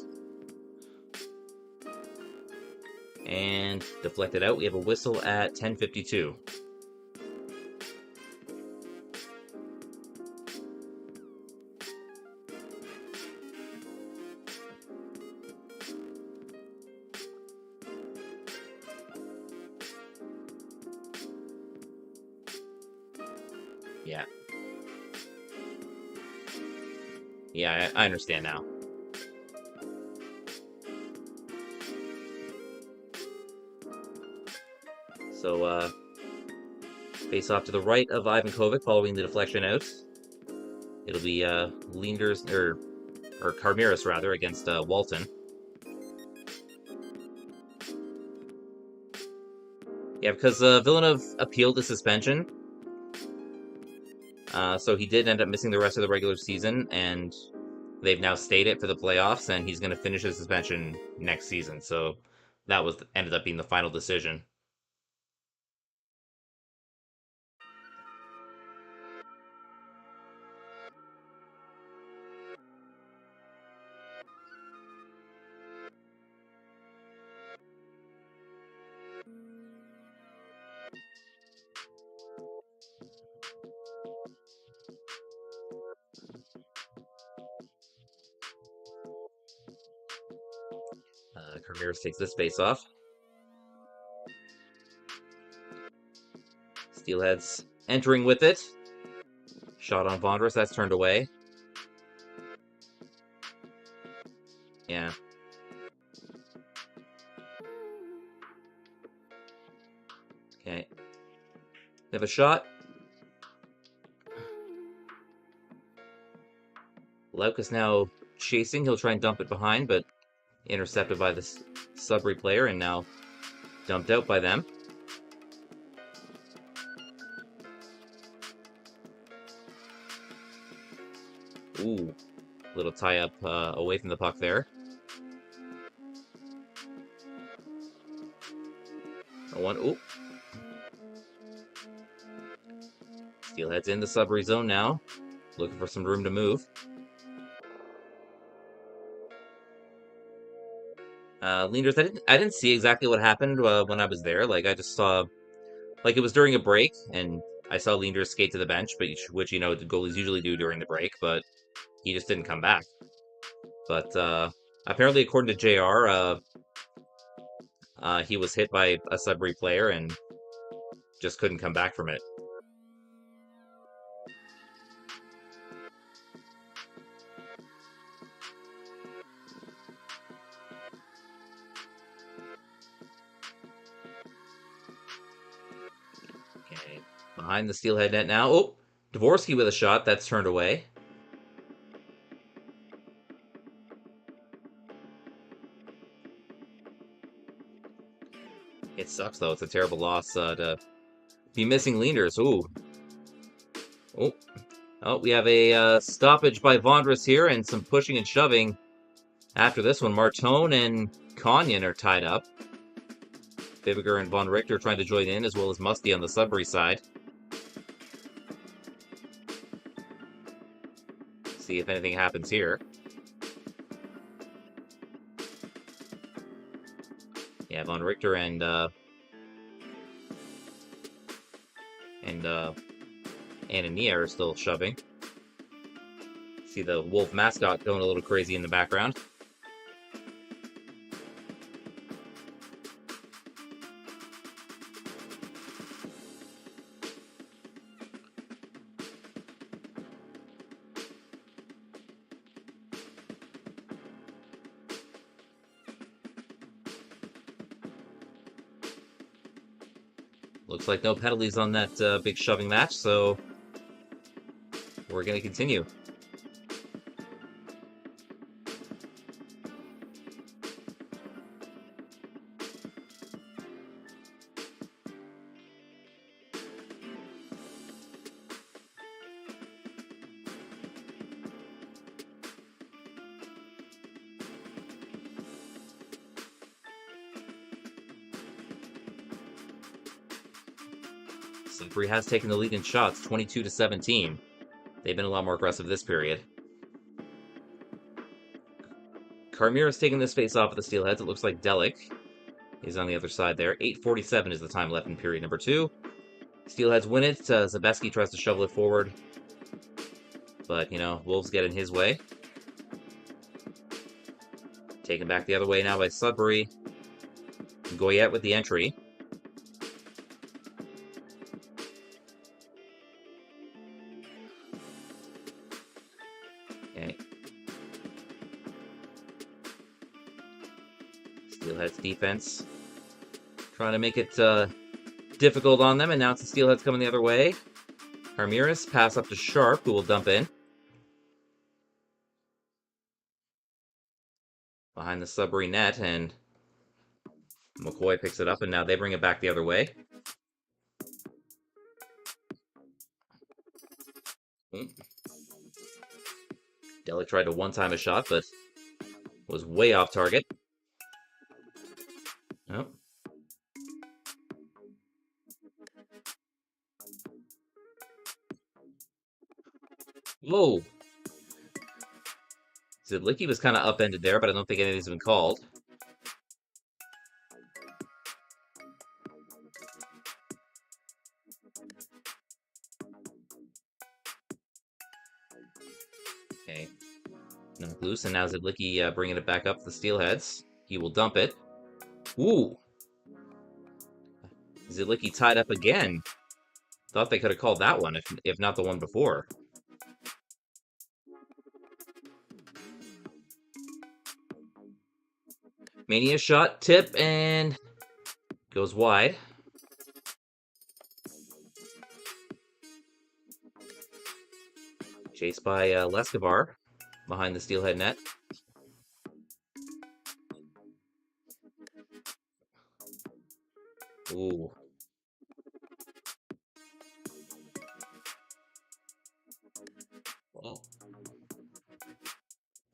And deflected out. We have a whistle at 10:52. Yeah. Yeah, I understand now. So, face off to the right of Ivankovic following the deflection out. It'll be Linders, or Karmiris rather, against Walton. Yeah, because Villeneuve appealed the suspension. So he did end up missing the rest of the regular season, and they've now stayed it for the playoffs, and he's going to finish his suspension next season. So that ended up being the final decision. Karmiris takes this face off. Steelheads entering with it. Shot on Vondras, that's turned away. Yeah. Okay. They have a shot. Loukus now chasing. He'll try and dump it behind, but intercepted by the Sudbury player and now dumped out by them. Ooh, little tie-up away from the puck there. Ooh. Steelheads in the Sudbury zone now, looking for some room to move. Leaders, I didn't see exactly what happened when I was there. Like, I just saw, like, it was during a break, and I saw Leaders skate to the bench, which you know the goalies usually do during the break, but he just didn't come back. But apparently, according to JR, he was hit by a Sudbury player and just couldn't come back from it. Okay, behind the Steelhead net now. Oh, Dvorsky with a shot. That's turned away. It sucks, though. It's a terrible loss to be missing Leaders. Ooh. Oh, we have a stoppage by Vondras here and some pushing and shoving after this one. Martone and Konyan are tied up. Fibigr and Von Richter trying to join in, as well as Musty on the Sudbury side. See if anything happens here. Yeah, Von Richter and Anania are still shoving. See the wolf mascot going a little crazy in the background. Looks like no penalties on that big shoving match, so we're going to continue. Sudbury has taken the lead in shots, 22-17. They've been a lot more aggressive this period. Karmiris taking this face off of the Steelheads. It looks like Delic is on the other side there. 8:47 is the time left in period number 2. Steelheads win it. Zebeski tries to shovel it forward. But, Wolves get in his way. Taken back the other way now by Sudbury. Goyette with the entry. Okay. Steelheads defense trying to make it difficult on them, and now it's the Steelheads coming the other way. Karmiris, pass up to Sharpe, who will dump in. Behind the Sudbury net, and McCoy picks it up, and now they bring it back the other way. Delic tried to one-time a shot, but was way off target. Oh. Whoa! Zidlicky was kind of upended there, but I don't think anything's been called. Okay. Knocked loose, and now Zidlicky bringing it back up to the Steelheads. He will dump it. Ooh! Zidlicky tied up again. Thought they could have called that one, if not the one before. Mania shot, tip, and goes wide. Chased by Leskovar behind the Steelhead net. Ooh. Oh.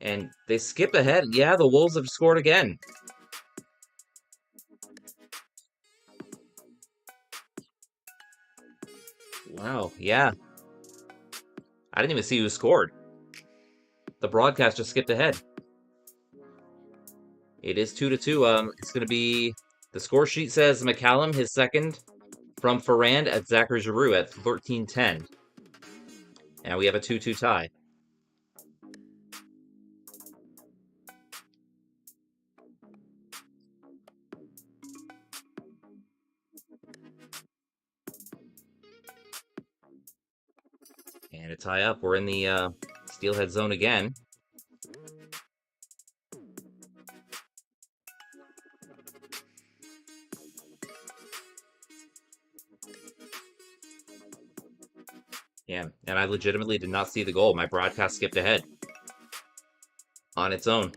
And they skip ahead. Yeah, the Wolves have scored again. Wow, yeah. I didn't even see who scored. The broadcast just skipped ahead. It is 2-2. It's going to be... The score sheet says McCallum, his second, from Ferrand at Zachary Giroux at 13-10. And we have a 2-2 tie. And a tie up. We're in the Steelhead zone again. Yeah, and I legitimately did not see the goal. My broadcast skipped ahead on its own.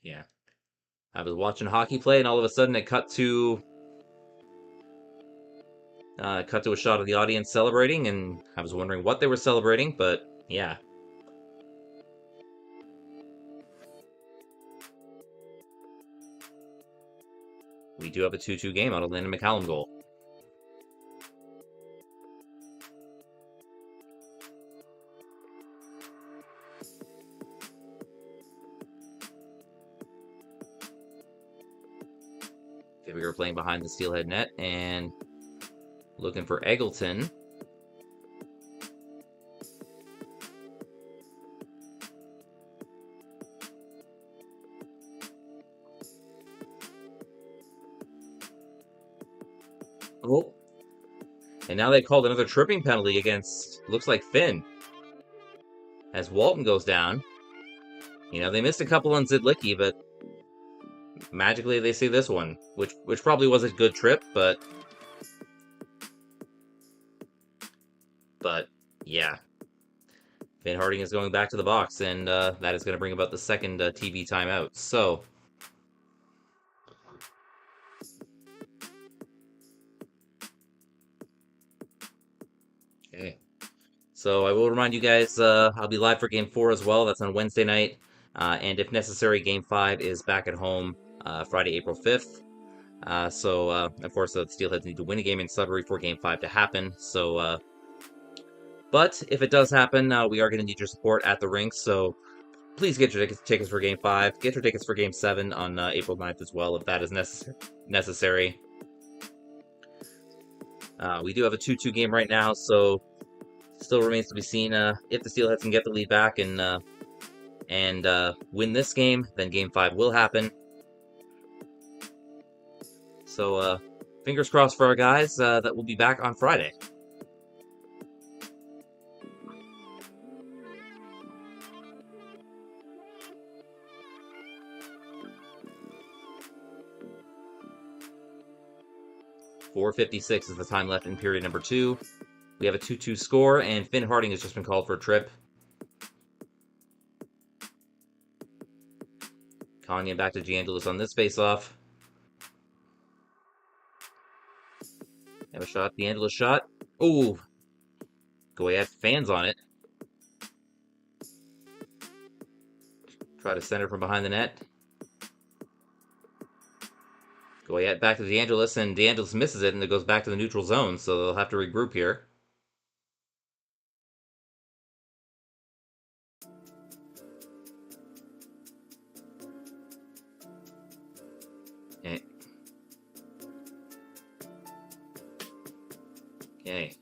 Yeah. I was watching hockey play, and all of a sudden it cut to a shot of the audience celebrating, and I was wondering what they were celebrating, but yeah. We do have a 2-2 game out of Landon McCallum goal. Fibigr playing behind the Steelhead net, and looking for Eggleton. Oh. And now they called another tripping penalty against, looks like Finn. As Walton goes down. They missed a couple on Zidlicky, but magically they see this one, which probably was a good trip, but yeah. Fibigr-Harding is going back to the box, and that is going to bring about the second TV timeout. So, So I will remind you guys, I'll be live for Game 4 as well. That's on Wednesday night. And if necessary, Game 5 is back at home Friday, April 5th. Of course, the Steelheads need to win a game in Sudbury for Game 5 to happen. But if it does happen, we are going to need your support at the rink. So please get your tickets for Game 5. Get your tickets for Game 7 on April 9th as well, if that is necessary. We do have a 2-2 game right now, so still remains to be seen if the Steelheads can get the lead back and win this game. Then Game 5 will happen. So fingers crossed for our guys that we'll be back on Friday. .456 is the time left in period number 2. We have a 2-2 score, and Fibigr-Harding has just been called for a trip. Kanye back to Giangelis on this face-off. Have a shot. Giangelis shot. Ooh. Goalies had fans on it. Try to center from behind the net. Goalies back to Giangelis, and Giangelis misses it, and it goes back to the neutral zone, so they'll have to regroup here. Okay.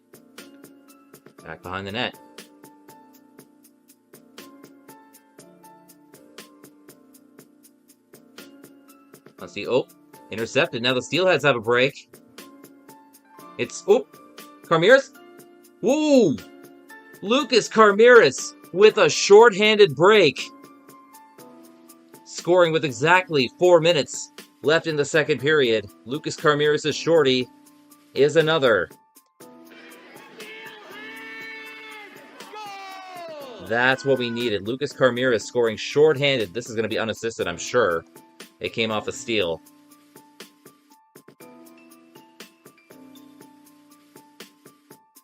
Back behind the net. Let's see. Oh, intercepted. Now the Steelheads have a break. It's... Oh! Karmiris? Woo! Dragusica-Karmiris with a shorthanded break. Scoring with exactly 4 minutes left in the second period. Dragusica-Karmiris' shorty is another. That's what we needed. Dragusica-Karmiris scoring shorthanded. This is going to be unassisted, I'm sure. It came off a steal.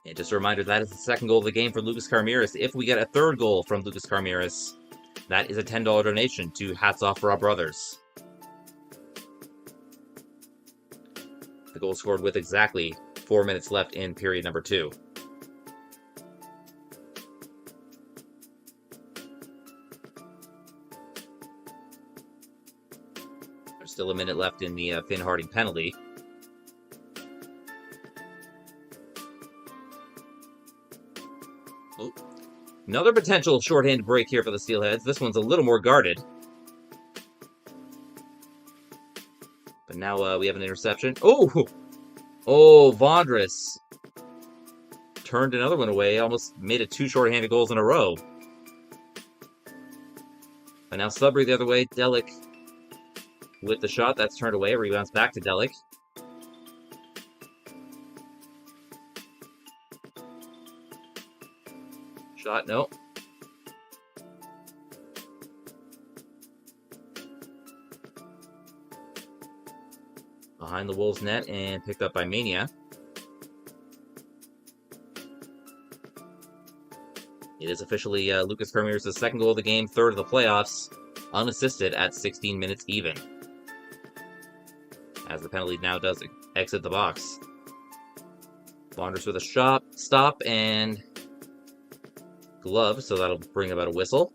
And just a reminder, that is the second goal of the game for Dragusica-Karmiris. If we get a third goal from Dragusica-Karmiris, that is a $10 donation to Hats Off for Our Brothers. The goal scored with exactly 4 minutes left in period number 2. There's still a minute left in the Fibigr-Harding penalty. Oh. Another potential shorthand break here for the Steelheads. This one's a little more guarded. But now we have an interception. Oh! Oh, Vondris turned another one away. Almost made it 2 shorthanded goals in a row. But now Sudbury the other way. Delic with the shot. That's turned away. Rebounds back to Delic. Shot, no. Behind the Wolves net and picked up by Mania. It is officially Dragusica-Karmiris' second goal of the game, third of the playoffs, unassisted at 16 minutes even. As the penalty now does exit the box. Vondris with a stop and glove, so that'll bring about a whistle.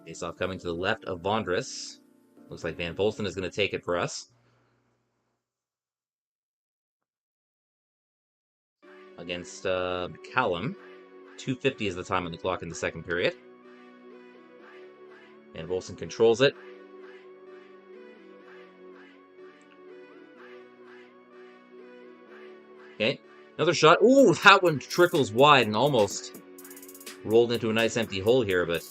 Face-off coming to the left of Vondris. Looks like Van-Volsen is going to take it for us. Against McCallum. 2:50 is the time on the clock in the second period. Van-Volsen controls it. Okay, another shot. Ooh, that one trickles wide and almost rolled into a nice empty hole here, but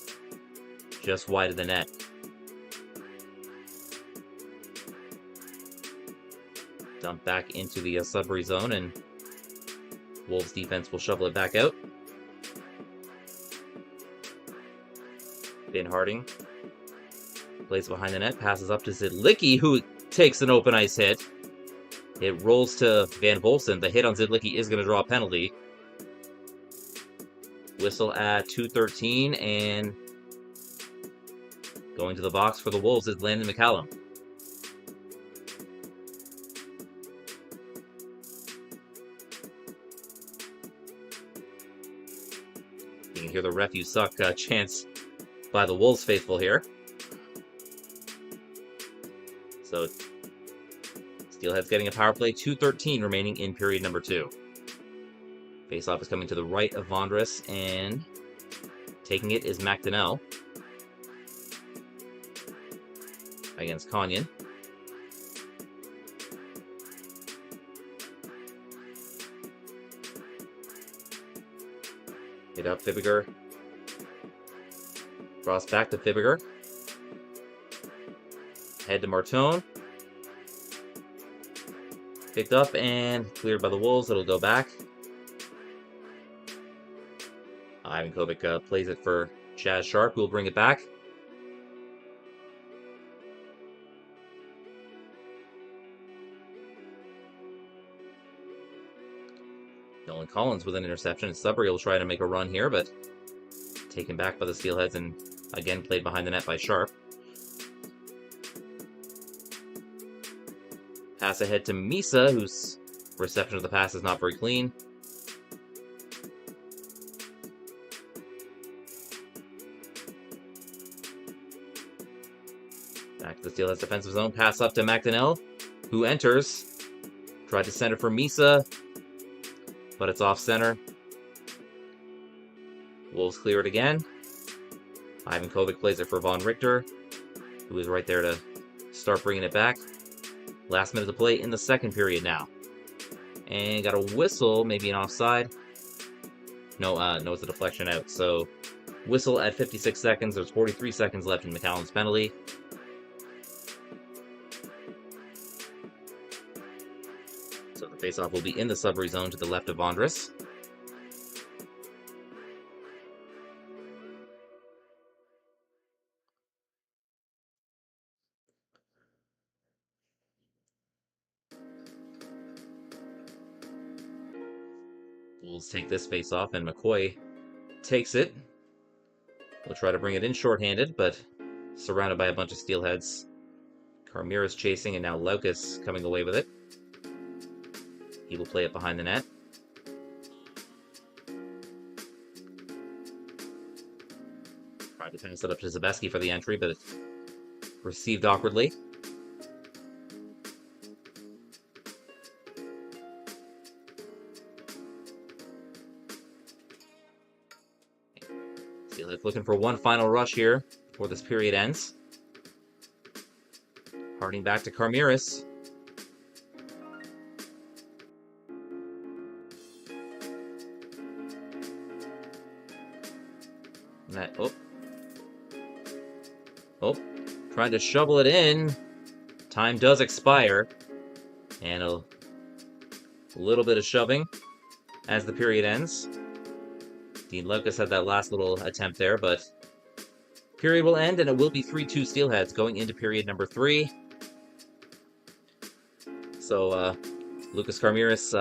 just wide of the net. Dump back into the Sudbury zone, and Wolves defense will shovel it back out. Fibigr-Harding plays behind the net, passes up to Zidlicky, who takes an open ice hit. It rolls to Van-Volsen. The hit on Zidlicky is going to draw a penalty. Whistle at 2:13, and going to the box for the Wolves is Landon McCallum. You can hear the ref you suck chants by the Wolves faithful here. So Steelheads getting a power play, 2:13 remaining in period number 2. Faceoff is coming to the right of Vondras, and taking it is MacDonell against Konyan. Hit up Fibigr. Cross back to Fibigr. Head to Martone. Picked up and cleared by the Wolves. It'll go back. Ivankovic plays it for Sharpe, who will bring it back. Nolan Collins with an interception, and Sudbury will try to make a run here, but taken back by the Steelheads and again played behind the net by Sharpe. Pass ahead to Misa, whose reception of the pass is not very clean. Back to the Steelheads defensive zone. Pass up to MacDonell, who enters. Tried to center for Misa, but it's off center. Wolves clear it again. Ivankovic plays it for Von Richter, who is right there to start bringing it back. Last minute to play in the second period now. And got a whistle, maybe an offside. No, it's a deflection out. So whistle at 56 seconds. There's 43 seconds left in McCallum's penalty. So the faceoff will be in the Sudbury zone to the left of Vondras. Wolves take this face-off, and McCoy takes it. We'll try to bring it in shorthanded, but surrounded by a bunch of Steelheads. Karmiris chasing, and now Loukus coming away with it. He will play it behind the net. Tried to pass it up to Zebeski for the entry, but it's received awkwardly. Steelheads looking for one final rush here before this period ends. Harding back to Karmiris. Trying to shovel it in. Time does expire. And a little bit of shoving as the period ends. Dean Loukus had that last little attempt there, but period will end, and it will be 3-2 Steelheads going into period number 3. So, Lucas Karmiris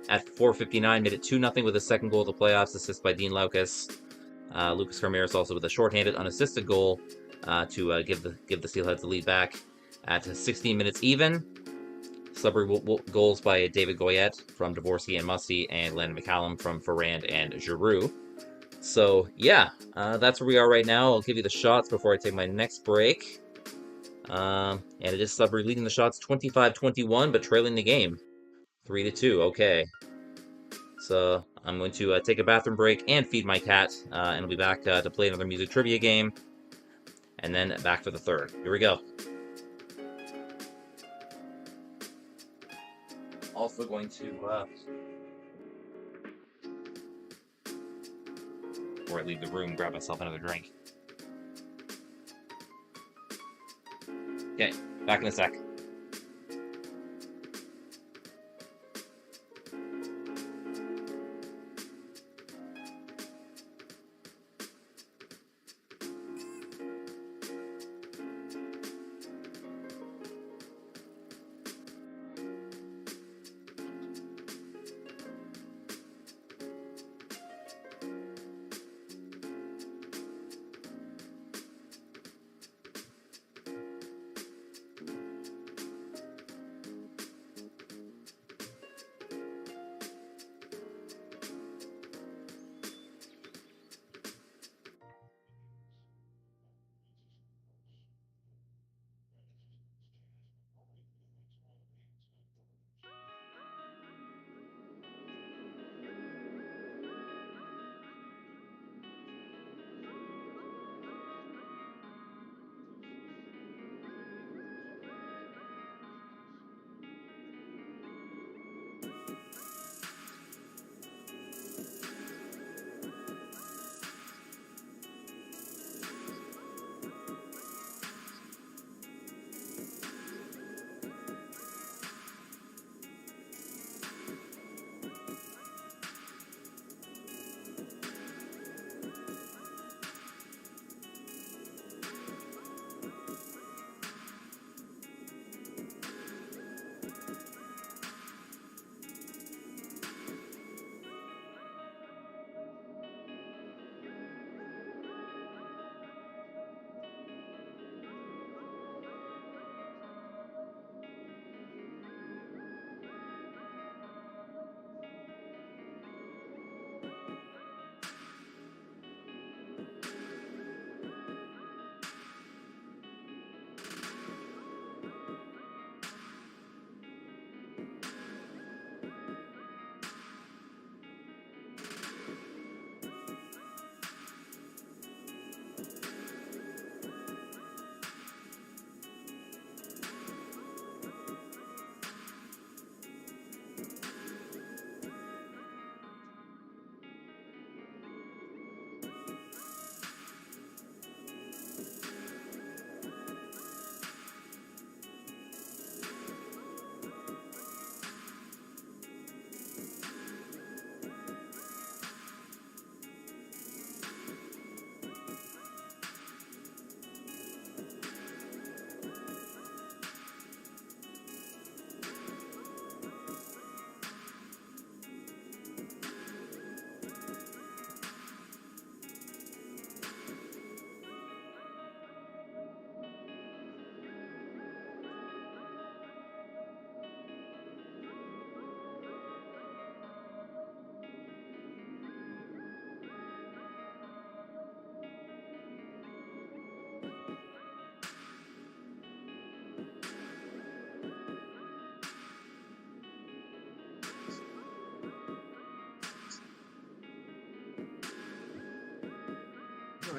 at 4:59 made it 2-0 with his second goal of the playoffs, assist by Dean Loukus. Lucas Karmiris also with a shorthanded, unassisted goal to give the Steelheads the lead back at 16 minutes even. Sudbury goals by David Goyette from Dvorsky and Musty, and Landon McCallum from Ferrand and Giroux. So, yeah, that's where we are right now. I'll give you the shots before I take my next break. And it is Sudbury leading the shots 25-21, but trailing the game 3-2. Okay. So, I'm going to take a bathroom break and feed my cat, and I'll be back to play another music trivia game, and then back for the third. Here we go. Also going to, before I leave the room, grab myself another drink. Okay, back in a sec.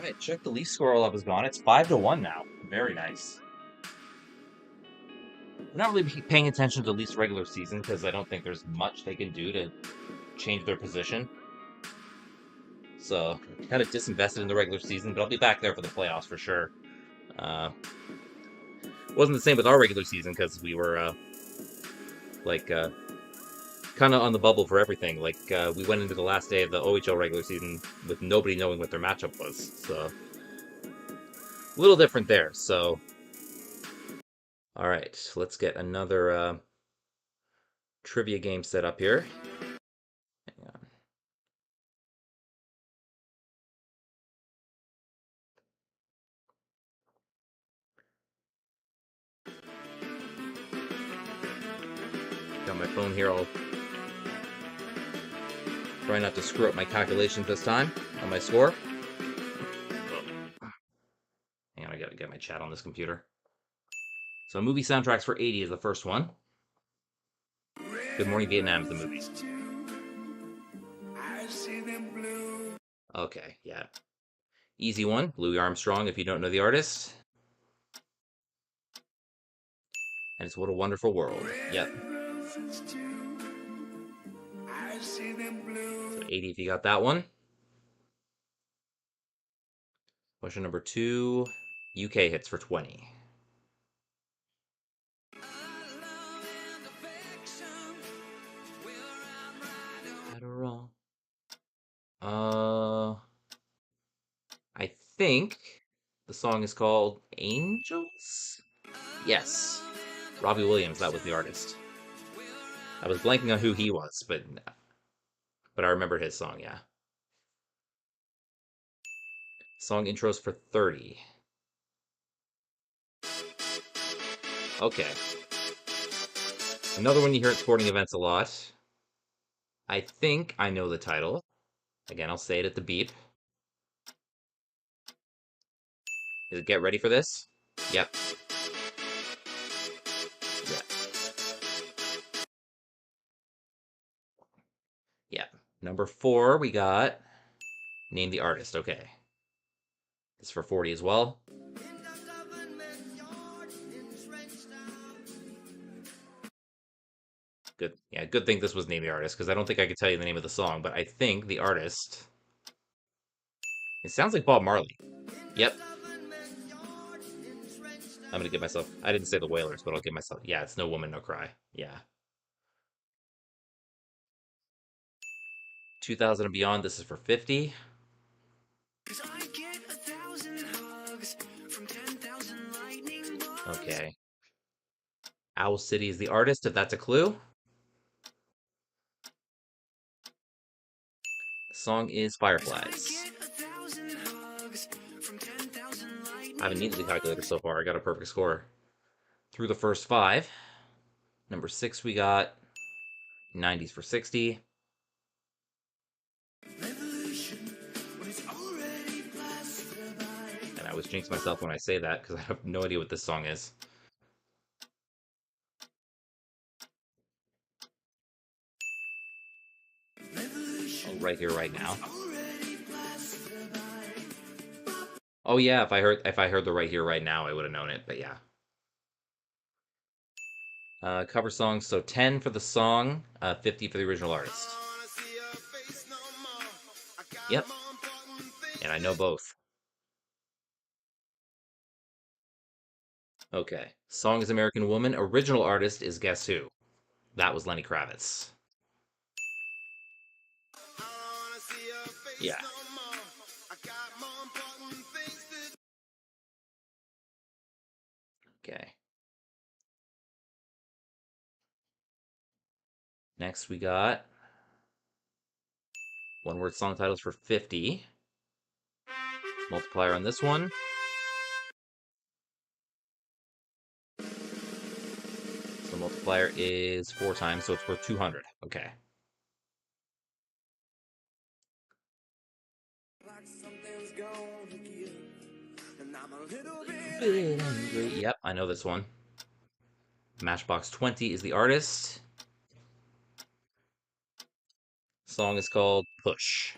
Alright, check the Leaf score all up is gone. It's 5-1 now. Very nice. I'm not really paying attention to the Leafs regular season because I don't think there's much they can do to change their position. So, kind of disinvested in the regular season, but I'll be back there for the playoffs for sure. Wasn't the same with our regular season because we were, kind of on the bubble for everything. We went into the last day of the OHL regular season with nobody knowing what their matchup was. So, a little different there. So, all right, let's get another trivia game set up here. Hang on. Got my phone here. I'll try not to screw up my calculations this time on my score. Hang on, I gotta get my chat on this computer. So, movie soundtracks for 80 is the first one. Good Morning Vietnam is the movie. Okay, yeah. Easy one. Louis Armstrong, if you don't know the artist. And it's What a Wonderful World. Yep. So 80 if you got that one. Question number 2. UK hits for 20. Adderall. I think the song is called Angels? Yes. Robbie Williams, that was the artist. I was blanking on who he was, but I remember his song, yeah. Song intros for 30. Okay. Another one you hear at sporting events a lot. I think I know the title. Again, I'll say it at the beep. Get ready for this? Yep. Yeah. Yeah. Number 4, we got Name the Artist. Okay. This is for 40 as well. Good. Yeah, good thing this was Name the Artist, because I don't think I could tell you the name of the song, but I think the artist... It sounds like Bob Marley. Yep. I'm gonna give myself... I didn't say the Wailers, but I'll give myself... Yeah, it's No Woman, No Cry. Yeah. 2000 and beyond, this is for 50. Okay. Owl City is the artist, if that's a clue. The song is Fireflies. I haven't needed the calculator so far. I got a perfect score through the first 5. Number 6, we got 90s for 60. And I always jinx myself when I say that because I have no idea what this song is. Oh, Right Here, Right Now. Oh yeah, if I heard the Right Here, Right Now, I would have known it, but yeah. Cover songs, so 10 for the song, 50 for the original artist. Yep. And I know both. Okay. Song is American Woman. Original artist is Guess Who? That was Lenny Kravitz. Yeah. Okay. Next we got one-word song titles for 50. Multiplier on this one. So multiplier is 4 times, so it's worth 200. Okay. Yep, I know this one. Matchbox 20 is the artist. Song is called Push.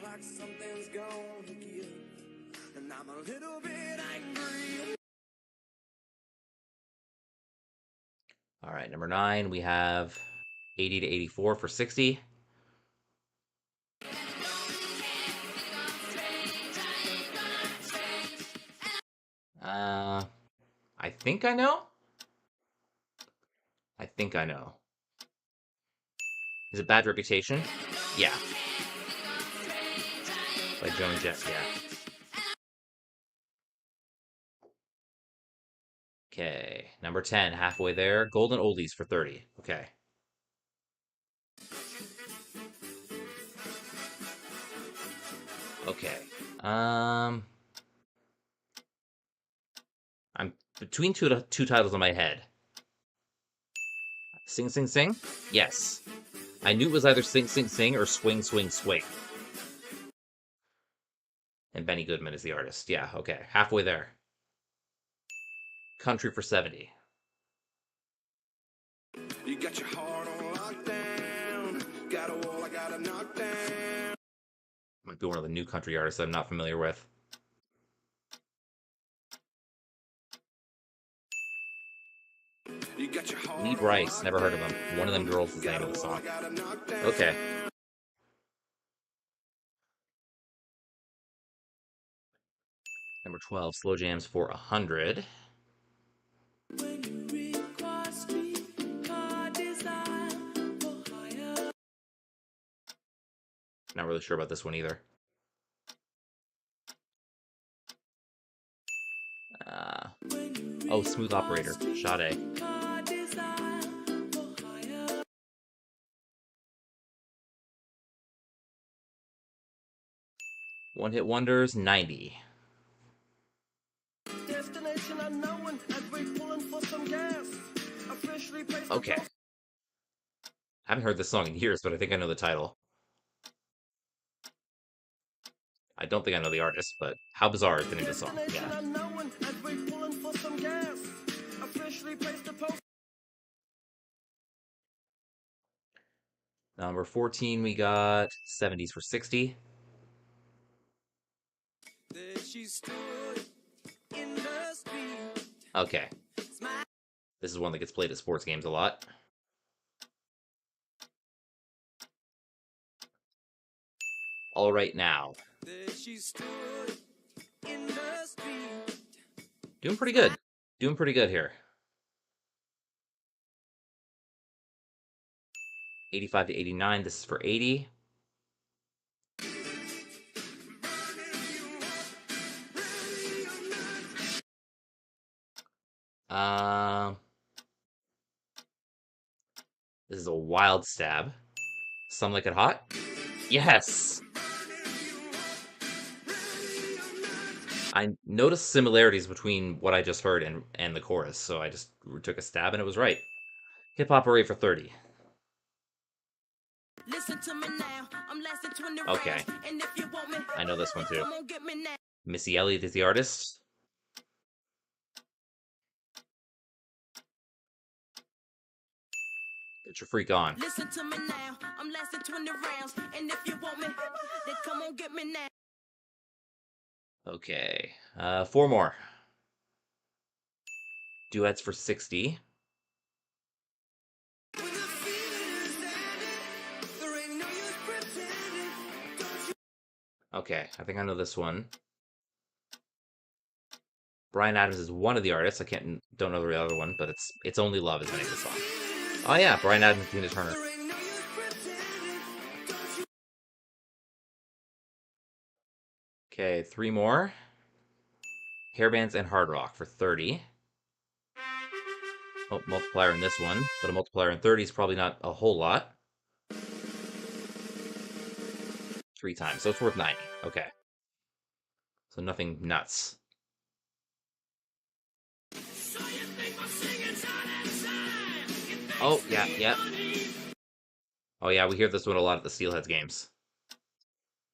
All right, number 9, we have 80 to 84 for 60. I think I know. I think I know. Is it Bad Reputation? Yeah. By Joan Jett, yeah. Okay, number 10, halfway there. Golden Oldies for 30. Okay. Okay. I'm between two titles in my head. Sing Sing Sing? Yes. I knew it was either Sing Sing Sing or Swing Swing Swing. And Benny Goodman is the artist. Yeah, okay. Halfway there. Country for 70. You got your heart on lockdown. Got a wall I gotta knock down. Might be one of the new country artists I'm not familiar with. Lee Bryce, never heard of him. One of them girls is the name of the song. Okay. Number 12, Slow Jams for 100. Not really sure about this one either. Oh, Smooth Operator, Sade. One Hit Wonders, 90. Okay. I haven't heard this song in years, but I think I know the title. I don't think I know the artist, but How Bizarre is the name of the song. Yeah. Number 14, we got 70s for 60. Okay. This is one that gets played at sports games a lot. All Right Now. Doing pretty good. Doing pretty good here. 85 to 89. This is for 80. This is a Wild Stab. Some Like It Hot? Yes! I noticed similarities between what I just heard and the chorus, so I just took a stab and it was right. Hip Hop Array for 30. Okay. I know this one too. Missy Elliott is the artist. Get your freak on. Listen to me now. I'm lasting 20 rounds. And if you want me, then come on, get me now. Okay. 4 more. Duets for 60. Okay, I think I know this one. Bryan Adams is one of the artists. Don't know the other one, but it's Only Love is the name of the song. Oh yeah, Bryan Adams and Tina Turner. Okay, 3 more. Hairbands and Hard Rock for 30. Oh, multiplier in this one, but a multiplier in 30 is probably not a whole lot. 3 times, so it's worth 90. Okay. So nothing nuts. Oh, yeah. Oh yeah, we hear this one a lot at the Steelheads games.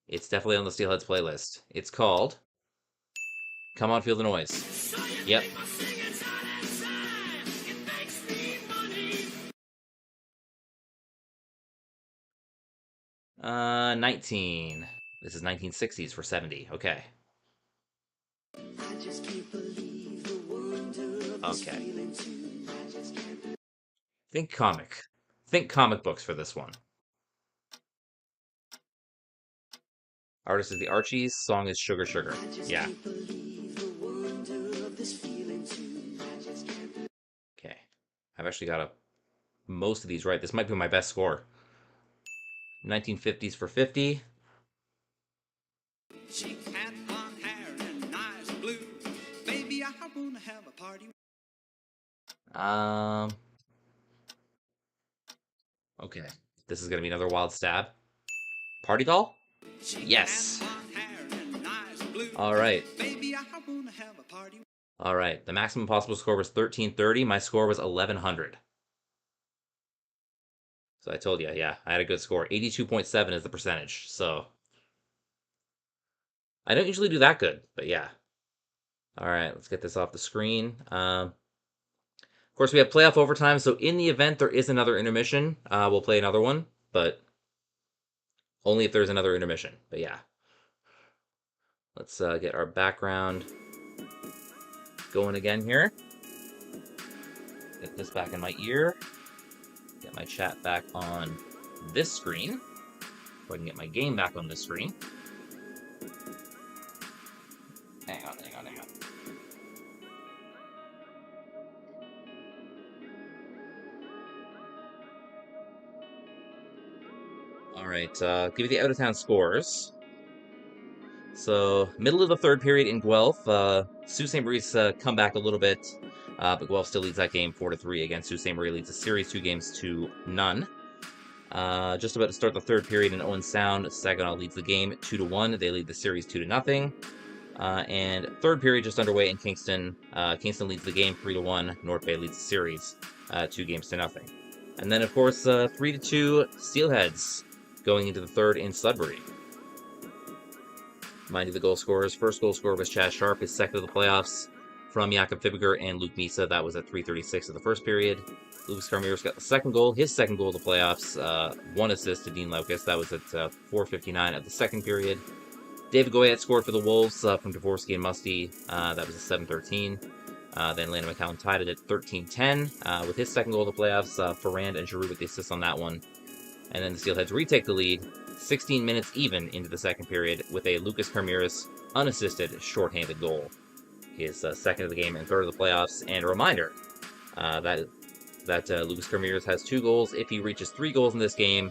It's definitely on the Steelheads playlist. It's called Come On Feel the Noise. Yep. Uh, 19. This is 1960s for 70. Okay. Okay. Think comic. Think comic books for this one. Artist is the Archies. Song is Sugar Sugar. Yeah. Okay. I've actually got most of these right. This might be my best score. 1950s for 50. She had blonde hair and eyes blue. Baby, I wanna have a party. Okay. This is gonna be another wild stab. Party doll? Yes. All right. All right. The maximum possible score was 1330. My score was 1100. So I told you, yeah, I had a good score. 82.7 is the percentage. So I don't usually do that good, but yeah. All right, let's get this off the screen. Of course, we have playoff overtime. So in the event there is another intermission, we'll play another one, but only if there's another intermission. But yeah. Let's get our background going again here. Get this back in my ear. Get my chat back on this screen. So I can get my game back on this screen. Hang on. All right, give you the out-of-town scores. So, middle of the third period in Guelph, Sault Ste. Marie's come back a little bit, but Guelph still leads that game 4-3 against Sault Ste. Marie, leads the series 2-0. Just about to start the third period in Owen Sound, Saginaw leads the game 2-1. They lead the series 2-0. And third period just underway in Kingston. Kingston leads the game 3-1. North Bay leads the series 2-0. And then, of course, 3-2 Steelheads going into the third in Sudbury. Mind you, the goal scorers. First goal scorer was Chaz Sharpe, his second of the playoffs from Jakob Fibigr and Luke Misa. That was at 3:36 of the first period. Lucas-Karmiris got the second goal, his second goal of the playoffs. One assist to Dean Loukus. That was at 4:59 of the second period. David Goyette scored for the Wolves from Dvorsky and Musty. That was at 7:13. Then Landon McCallum tied it at 13:10 with his second goal of the playoffs. Ferrand and Giroux with the assists on that one. And then the Steelheads retake the lead 16 minutes even into the second period with a Lucas-Karmiris unassisted shorthanded goal. His second of the game and third of the playoffs. And a reminder that Lucas-Karmiris has 2 goals. If he reaches 3 goals in this game,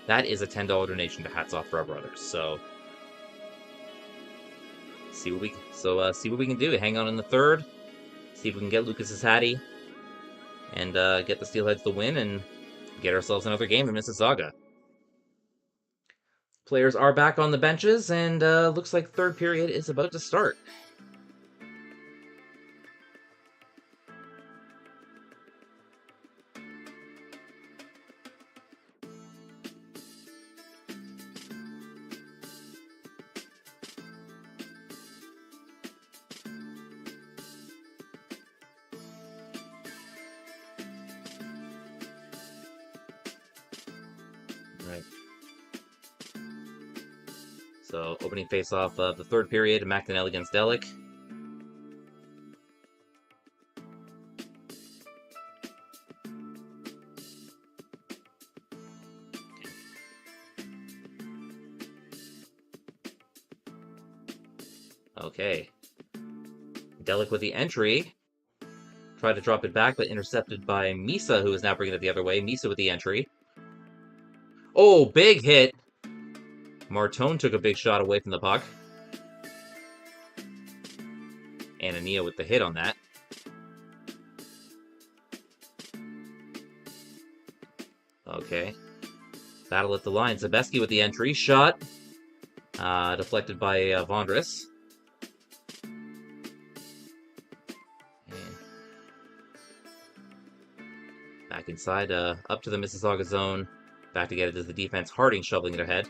that is a $10 donation to Hats Off for Our Brothers. So see what we can do. Hang on in the third. See if we can get Lucas's hattie and get the Steelheads the win and get ourselves another game in Mississauga. Players are back on the benches, and looks like third period is about to start. Right. So, opening face-off of the third period, MacDonell against Delic. Okay. Delic with the entry. Tried to drop it back, but intercepted by Misa, who is now bringing it the other way. Misa with the entry. Oh, big hit! Martone took a big shot away from the puck. Anania with the hit on that. Okay. Battle at the line. Zebeski with the entry. Shot. Deflected by Vondris. Back inside, up to the Mississauga zone. Back to get it as the defense. Harding shoveling it ahead.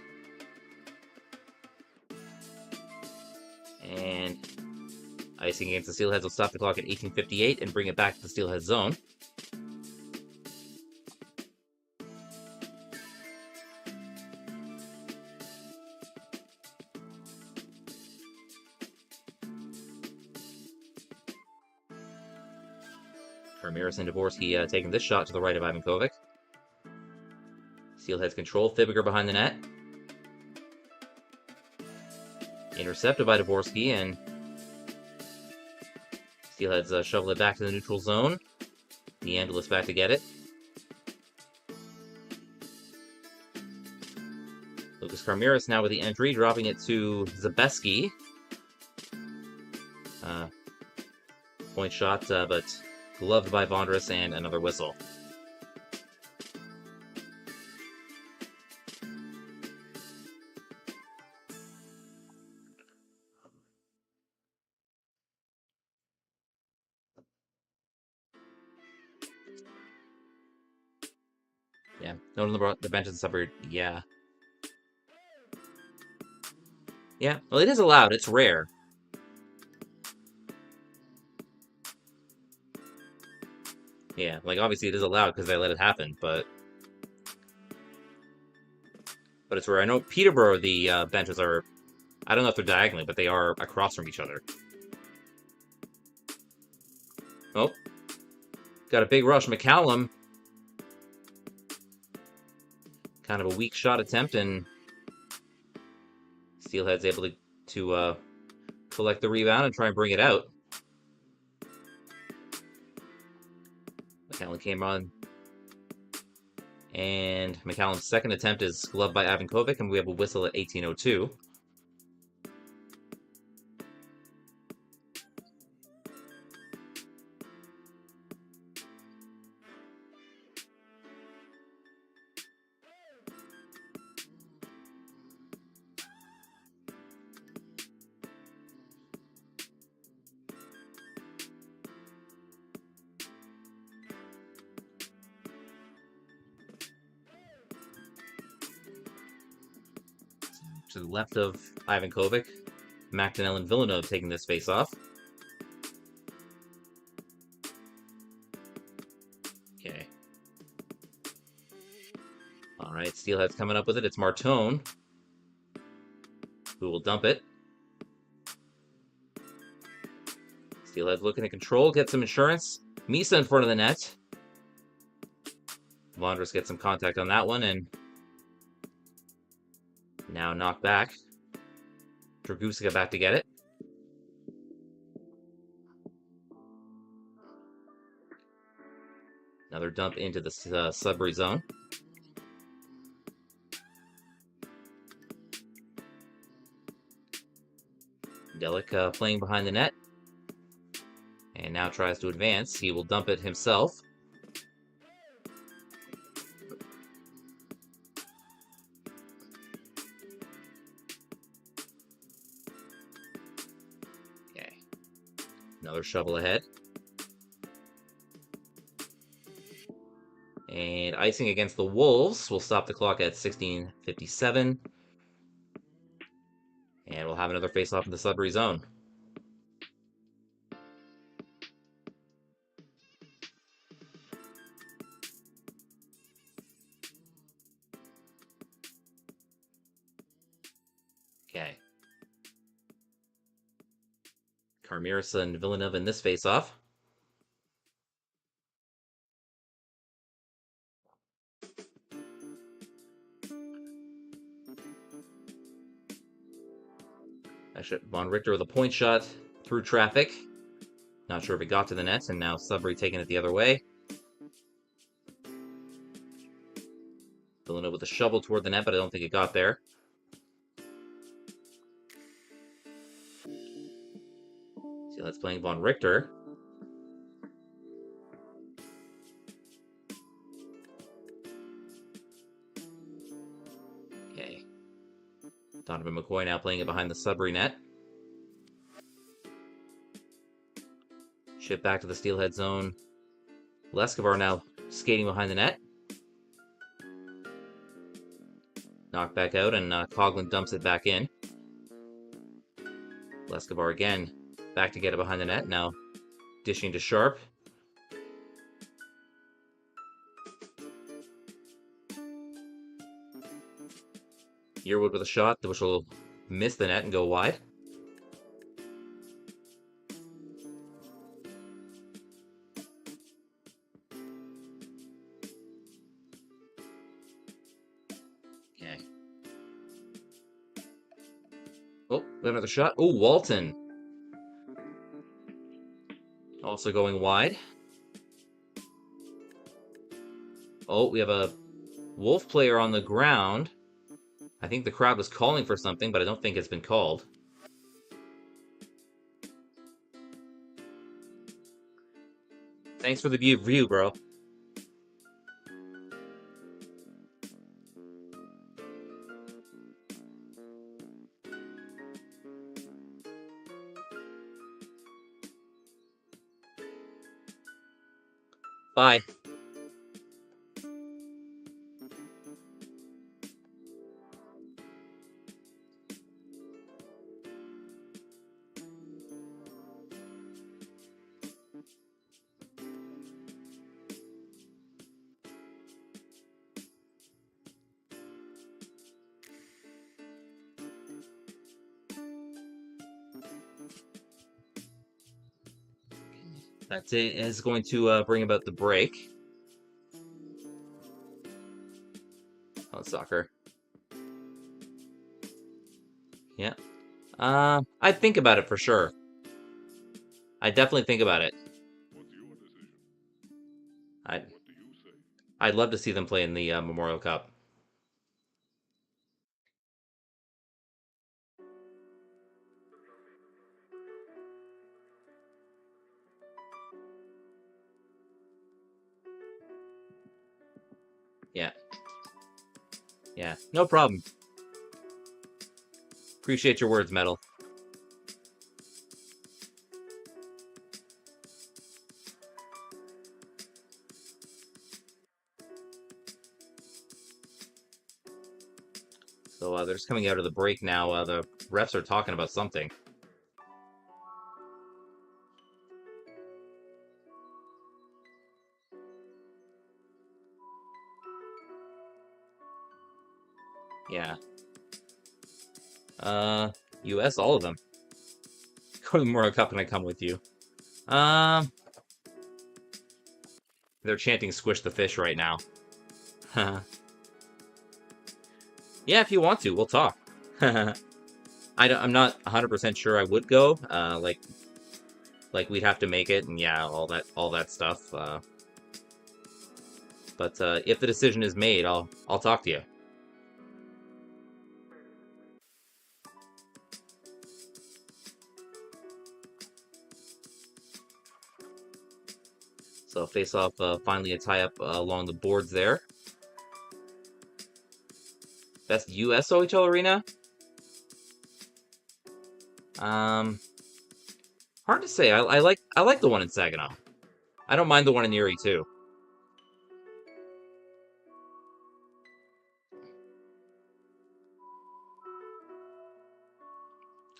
And icing against the Steelheads will stop the clock at 18:58 and bring it back to the Steelheads zone. Karmiris and Dvorsky taking this shot to the right of Ivankovic. Steelheads control. Fibigr behind the net. Intercepted by Dvorsky, and Steelheads shovel it back to the neutral zone. Neanderthals back to get it. Karmiris now with the entry, dropping it to Zebeski. Point shot, but gloved by Vondras, and another whistle. Yeah, no one on the bench in Sudbury. Yeah. Yeah, well, it is allowed. It's rare. Yeah, like, obviously it is allowed because they let it happen, but it's rare. I know Peterborough, the benches are, I don't know if they're diagonally, but they are across from each other. Oh. Got a big rush. McCallum. Kind of a weak shot attempt, and Steelhead's able to collect the rebound and try and bring it out. McCallum came on, and McCallum's second attempt is gloved by Ivankovic, and we have a whistle at 18:02. To the left of Ivankovic, MacDonell and Villeneuve taking this face-off. Okay. Alright, Steelhead's coming up with it. It's Martone, who will dump it. Steelhead's looking to control, get some insurance. Misa in front of the net. Vondras gets some contact on that one, and now knocked back. Dragusica back to get it. Another dump into the Sudbury zone. Delic playing behind the net. And now tries to advance. He will dump it himself. Another shovel ahead. And icing against the Wolves will stop the clock at 16:57. And we'll have another face-off in the Sudbury zone. Okay. Karmiris and Villeneuve in this face-off. Actually, Von Richter with a point shot through traffic. Not sure if it got to the net, and now Sudbury taking it the other way. Villeneuve with a shovel toward the net, but I don't think it got there. Let's playing Von Richter. Okay. Donovan McCoy now playing it behind the Sudbury net. Chip back to the Steelhead zone. Leskovar now skating behind the net. Knocked back out, and Coughlin dumps it back in. Leskovar again. Back to get it behind the net. Now dishing to Sharpe. Yearwood with a shot, which will miss the net and go wide. Oh, another shot. Oh, Walton. Also going wide. Oh, we have a Wolf player on the ground. I think the crowd was calling for something, but I don't think it's been called. Thanks for the view, bro. Bye. That is going to bring about the break. Oh, soccer. Yeah. I'd think about it for sure. I'd definitely think about it. I'd love to see them play in the Memorial Cup. Yeah. Yeah. No problem. Appreciate your words, Metal. So they're just coming out of the break now. The refs are talking about something. Yeah. US, all of them. Go to the Memorial Cup and I come with you. They're chanting "Squish the fish" right now. Yeah, if you want to, we'll talk. I'm not 100% sure I would go. Like we'd have to make it, and yeah, all that stuff. But if the decision is made, I'll talk to you. So face off, finally a tie up along the boards there. Best US OHL arena? Hard to say. I like the one in Saginaw. I don't mind the one in Erie too.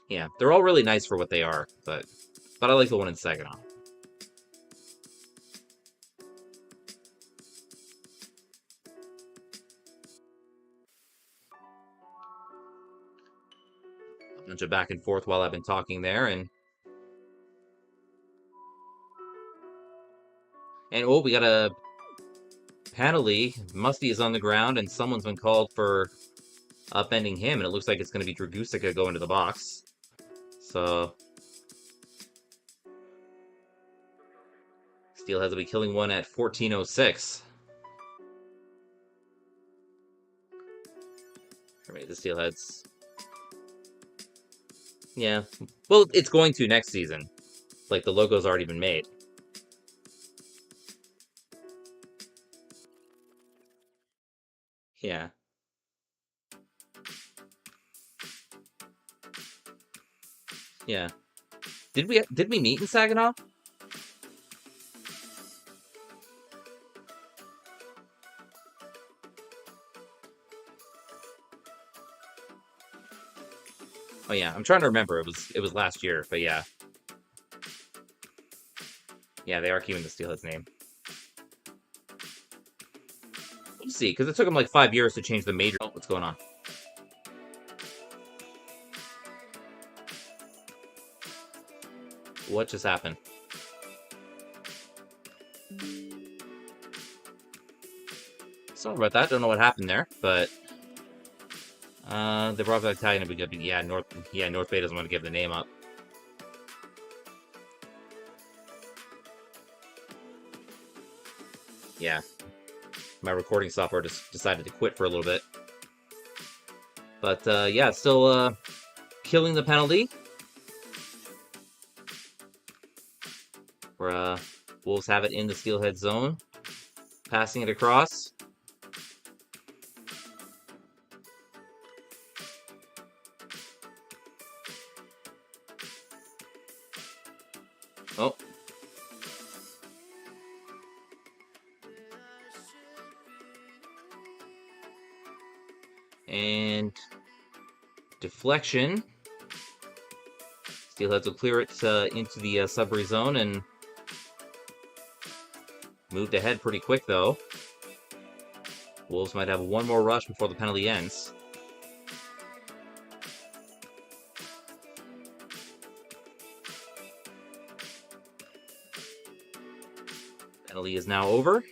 Yeah, they're all really nice for what they are, but I like the one in Saginaw. A bunch of back and forth while I've been talking there, and oh, we got a penalty. Musty is on the ground, and someone's been called for upending him, and it looks like it's going to be Dragusica going to the box. So Steelheads will be killing one at 14:06. Right, the Steelheads. Yeah. Well, it's going to next season. Like, the logo's already been made. Yeah. Yeah. Did we meet in Saginaw? Oh yeah, I'm trying to remember. It was last year, but yeah. Yeah, they are keeping the Steelheads name. We'll see, because it took them like 5 years to change the major. Oh, what's going on? What just happened? Sorry about that. Don't know what happened there, but The Bravo Italian would be yeah, North Bay doesn't want to give the name up. Yeah. My recording software just decided to quit for a little bit. But yeah, still killing the penalty. Where Wolves have it in the Steelhead zone. Passing it across. Oh. And deflection. Steelheads will clear it into the Sudbury zone and moved ahead pretty quick, though. Wolves might have one more rush before the penalty ends. Penalty is now over.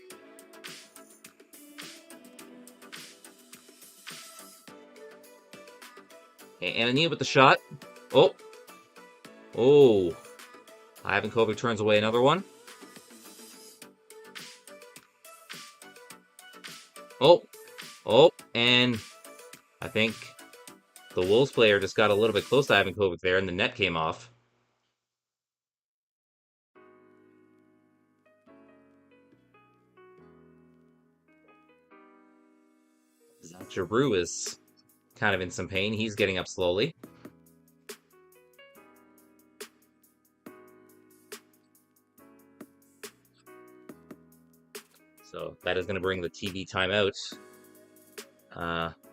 Okay, Anania with the shot. Oh. Oh. Ivankovic turns away another one. Oh. Oh. And I think the Wolves player just got a little bit close to Ivankovic there, and the net came off. Giroux is kind of in some pain. He's getting up slowly. So that is going to bring the TV timeout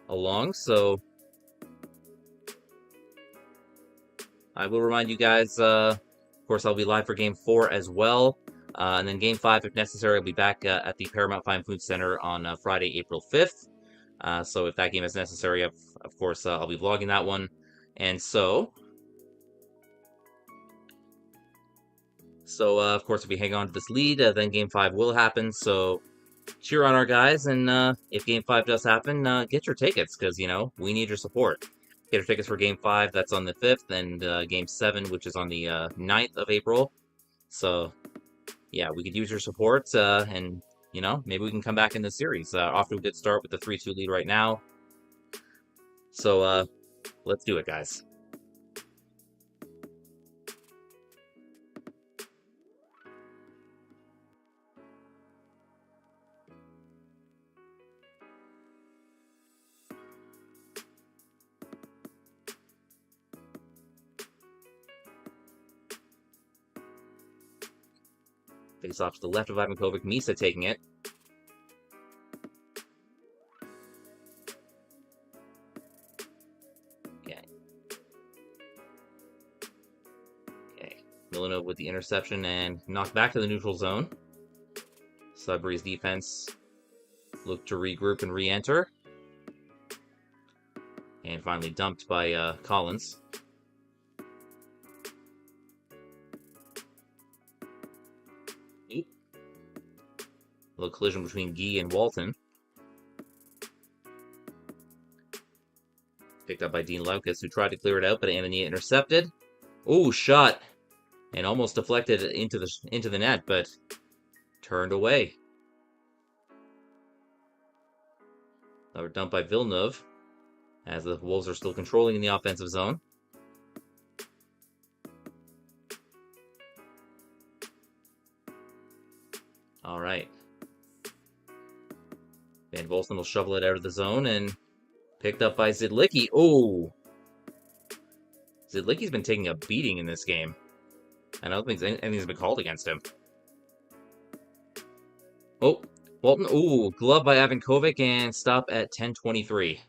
along. So I will remind you guys, of course, I'll be live for Game 4 as well. And then Game 5, if necessary, I'll be back at the Paramount Fine Food Center on Friday, April 5th. So if that game is necessary, of course, I'll be vlogging that one. And so of course, if we hang on to this lead, then Game 5 will happen. So cheer on our guys, and if Game 5 does happen, get your tickets, because, you know, we need your support. Get your tickets for Game 5, that's on the 5th, and Game 7, which is on the 9th of April. So, yeah, we could use your support, and, you know, maybe we can come back in this series. Off to a good start with the 3-2 lead right now. So, let's do it, guys. Face off to the left of Ivankovic. Misa taking it. Okay. Milanov with the interception and knocked back to the neutral zone. Sudbury's defense looked to regroup and re-enter. And finally dumped by Collins. Oop. A little collision between Guy and Walton. Picked up by Dean Loukus, who tried to clear it out, but Anania intercepted. Ooh, shot! And almost deflected into the net, but turned away. Another dump by Villeneuve, as the Wolves are still controlling in the offensive zone. All right. Van-Volsen will shovel it out of the zone and picked up by Zidlicky. Oh! Zidlicky's been taking a beating in this game. I don't think anything's been called against him. Oh, Walton. Ooh, glove by Ivankovic and stop at 10:23.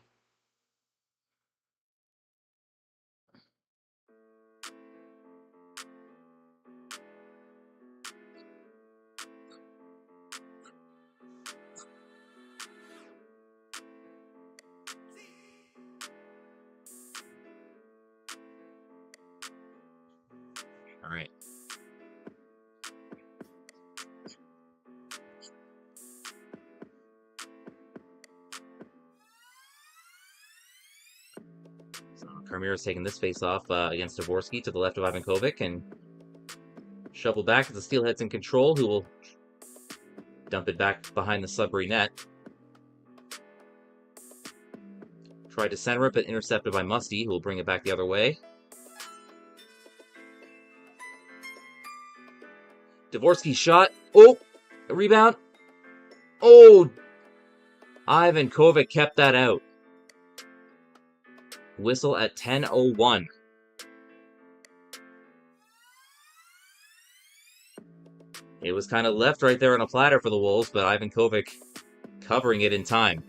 All right. So Karmiris taking this face-off against Dvorsky to the left of Ivankovic, and shovel back as the Steelheads in control, who will dump it back behind the Sudbury net. Tried to center it, but intercepted by Musty, who will bring it back the other way. Dvorsky shot. Oh! A rebound. Oh! Ivankovic kept that out. Whistle at 10:01. It was kind of left right there on a platter for the Wolves, but Ivankovic covering it in time.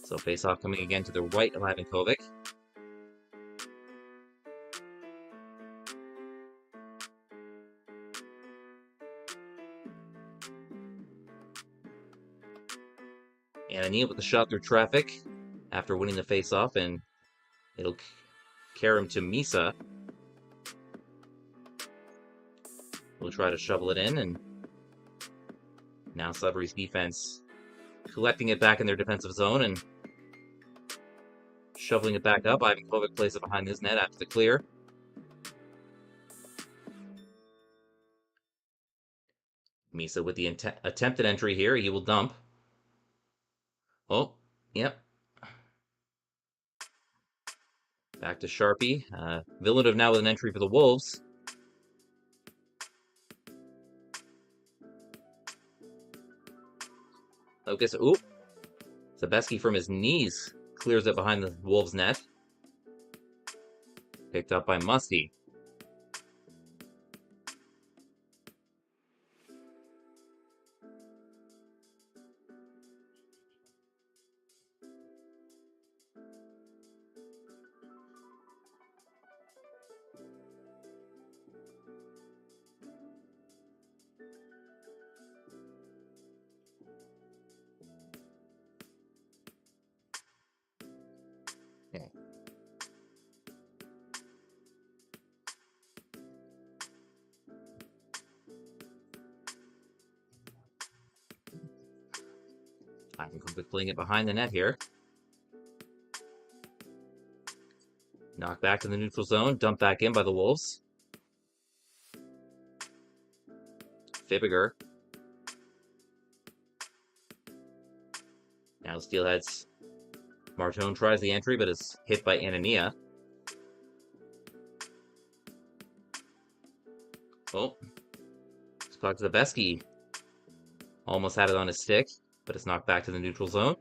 So face-off coming again to the right of Ivankovic. Anania with the shot through traffic after winning the face-off, and it'll carry him to Misa. We'll try to shovel it in, and now Sudbury's defense collecting it back in their defensive zone and shoveling it back up. Ivankovic plays it behind his net after the clear. Misa with the attempted entry here. He will dump. Oh, yep. Back to Sharpe. Villeneuve now with an entry for the Wolves. Lucas, oop. Zebeski from his knees clears it behind the Wolves net. Picked up by Musty. Okay. Ivankovic playing it behind the net here. Knocked back to the neutral zone, dumped back in by the Wolves. Fibigr. Now Steelheads. Martone tries the entry, but is hit by Anania. Oh. Puck to Zebeski. Almost had it on his stick, but it's knocked back to the neutral zone.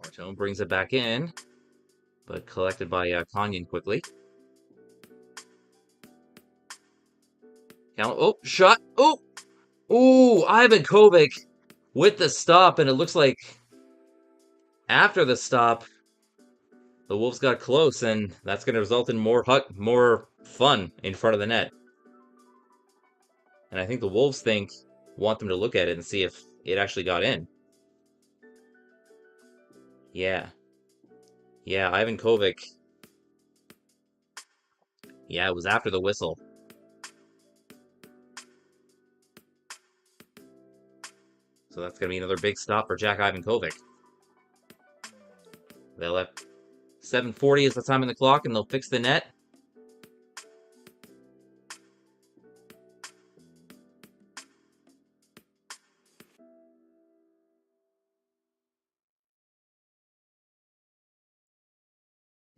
Martone brings it back in, but collected by Kanyan quickly. Oh, shot! Oh! Ooh, Ivankovic with the stop, and it looks like after the stop, the Wolves got close, and that's going to result in more fun in front of the net. And I think the Wolves want them to look at it and see if it actually got in. Yeah. Yeah, Ivankovic. Yeah, it was after the whistle. So that's going to be another big stop for Jack Ivankovic. They'll have 7:40 is the time on the clock, and they'll fix the net.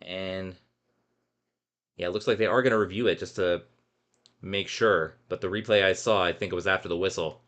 And yeah, it looks like they are going to review it just to make sure. But the replay I saw, I think it was after the whistle.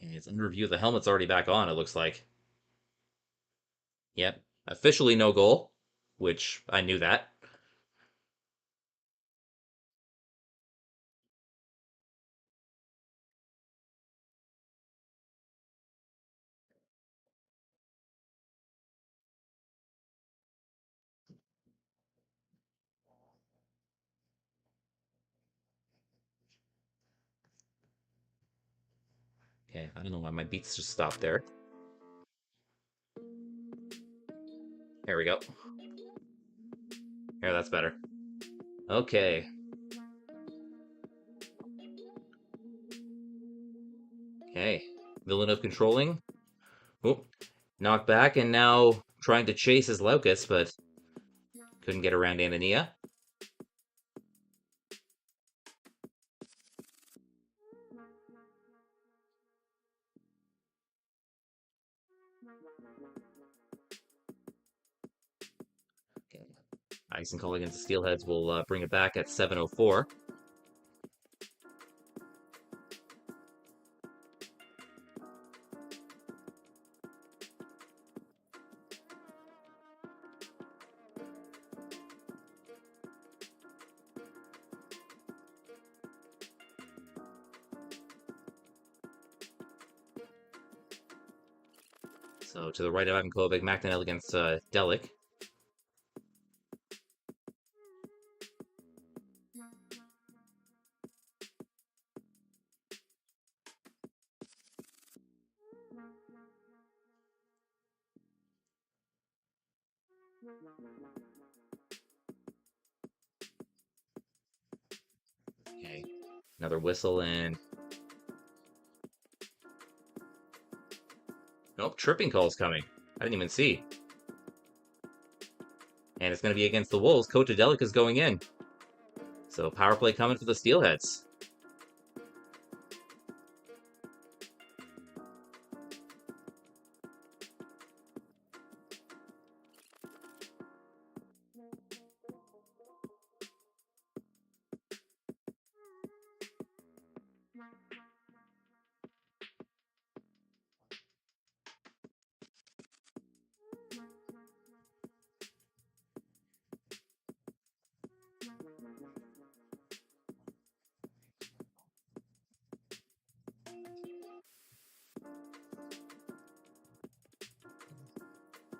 And it's under review. The helmet's already back on, it looks like. Yep. Officially no goal, which I knew that. Okay, I don't know why my beats just stopped there. There we go. Here, that's better. Okay. Okay. Villeneuve controlling. Oh, knocked back, and now trying to chase his Loukus, but couldn't get around Antonia. Okay. Icing call against the Steelheads will bring it back at 7:04. So to the right of Ivankovic, MacDonell against Delic. Okay, another whistle and nope, tripping call's coming. I didn't even see. And it's going to be against the Wolves. Coach Delic is going in. So power play coming for the Steelheads.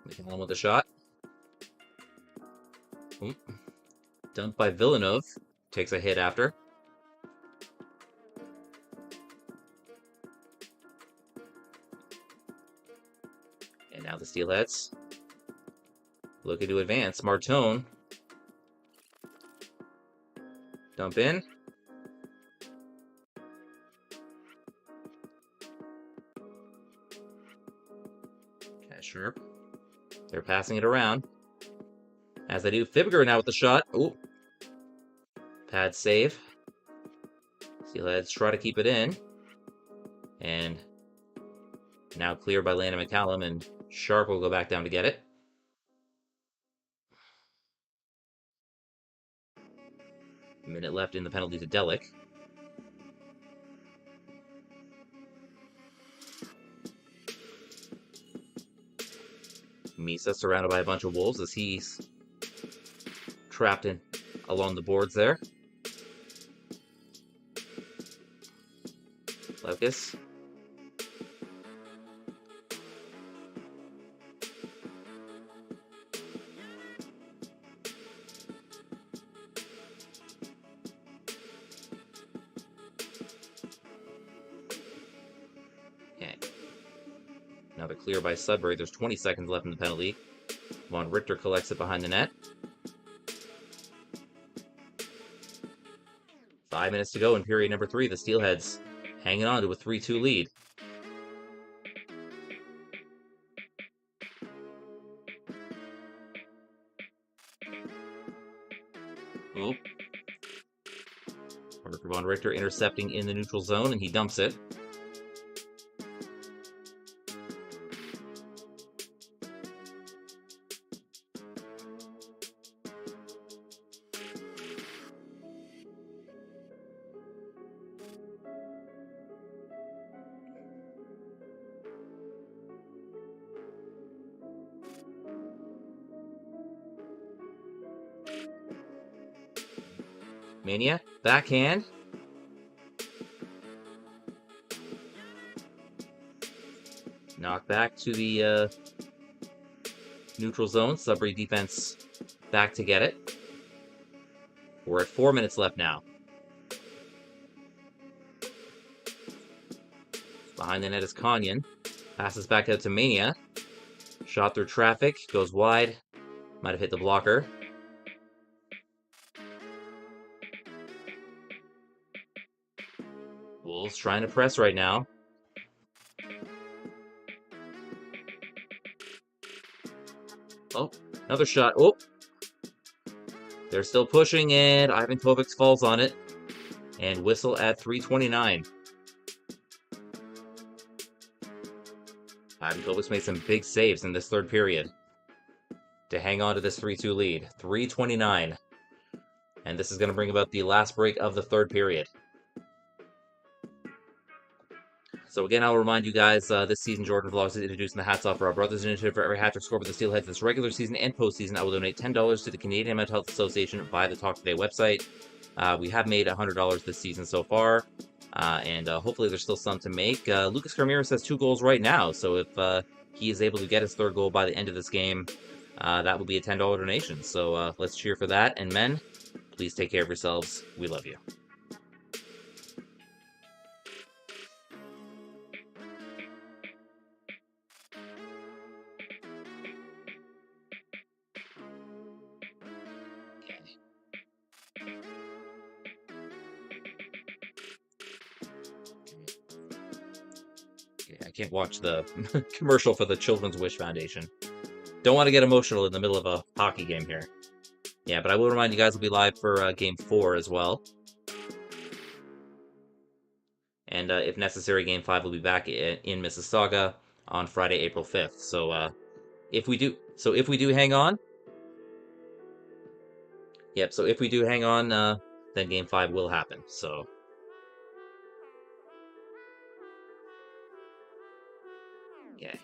Making one with a shot. Oop. Dumped by Villeneuve. Takes a hit after. And now the Steelheads looking to advance. Martone. Dump in. Okay, Sharpe. They're passing it around. As they do, Fibigr now with the shot. Ooh. Pad save. Steelheads try to keep it in. And now cleared by Landon McCallum, and Sharpe will go back down to get it. A minute left in the penalty to Delic. Misa surrounded by a bunch of wolves as he's trapped in along the boards there. Loukus. Okay. Another clear by Sudbury. There's 20 seconds left in the penalty. Von Richter collects it behind the net. 5 minutes to go in period number 3. The Steelheads hanging on to a 3-2 lead. Oh. Von Richter intercepting in the neutral zone, and he dumps it. Mania, backhand. Knock back to the neutral zone. Sudbury defense back to get it. We're at 4 minutes left now. Behind the net is Kanyan. Passes back out to Mania. Shot through traffic. Goes wide. Might have hit the blocker. Wolves trying to press right now. Oh, another shot. Oh! They're still pushing, and Ivankovic falls on it. And whistle at 3:29. Ivankovic made some big saves in this third period to hang on to this 3-2 lead. 3:29. And this is going to bring about the last break of the third period. So again, I'll remind you guys, this season Jordan Vlogs is introducing the Hats Off for Our Brothers initiative. For every hat-trick scored by the Steelheads this regular season and postseason, I will donate $10 to the Canadian Mental Health Association via the Talk Today website. We have made $100 this season so far, and hopefully there's still some to make. Lucas Karmiris has 2 goals right now, so if he is able to get his 3rd goal by the end of this game, that will be a $10 donation. So let's cheer for that. And men, please take care of yourselves. We love you. I can't watch the commercial for the Children's Wish Foundation. Don't want to get emotional in the middle of a hockey game here. Yeah, but I will remind you guys we'll be live for Game 4 as well. And if necessary, Game 5 will be back in Mississauga on Friday, April 5th. So if we do hang on, yep. So if we do hang on, then Game 5 will happen. So. Yeah.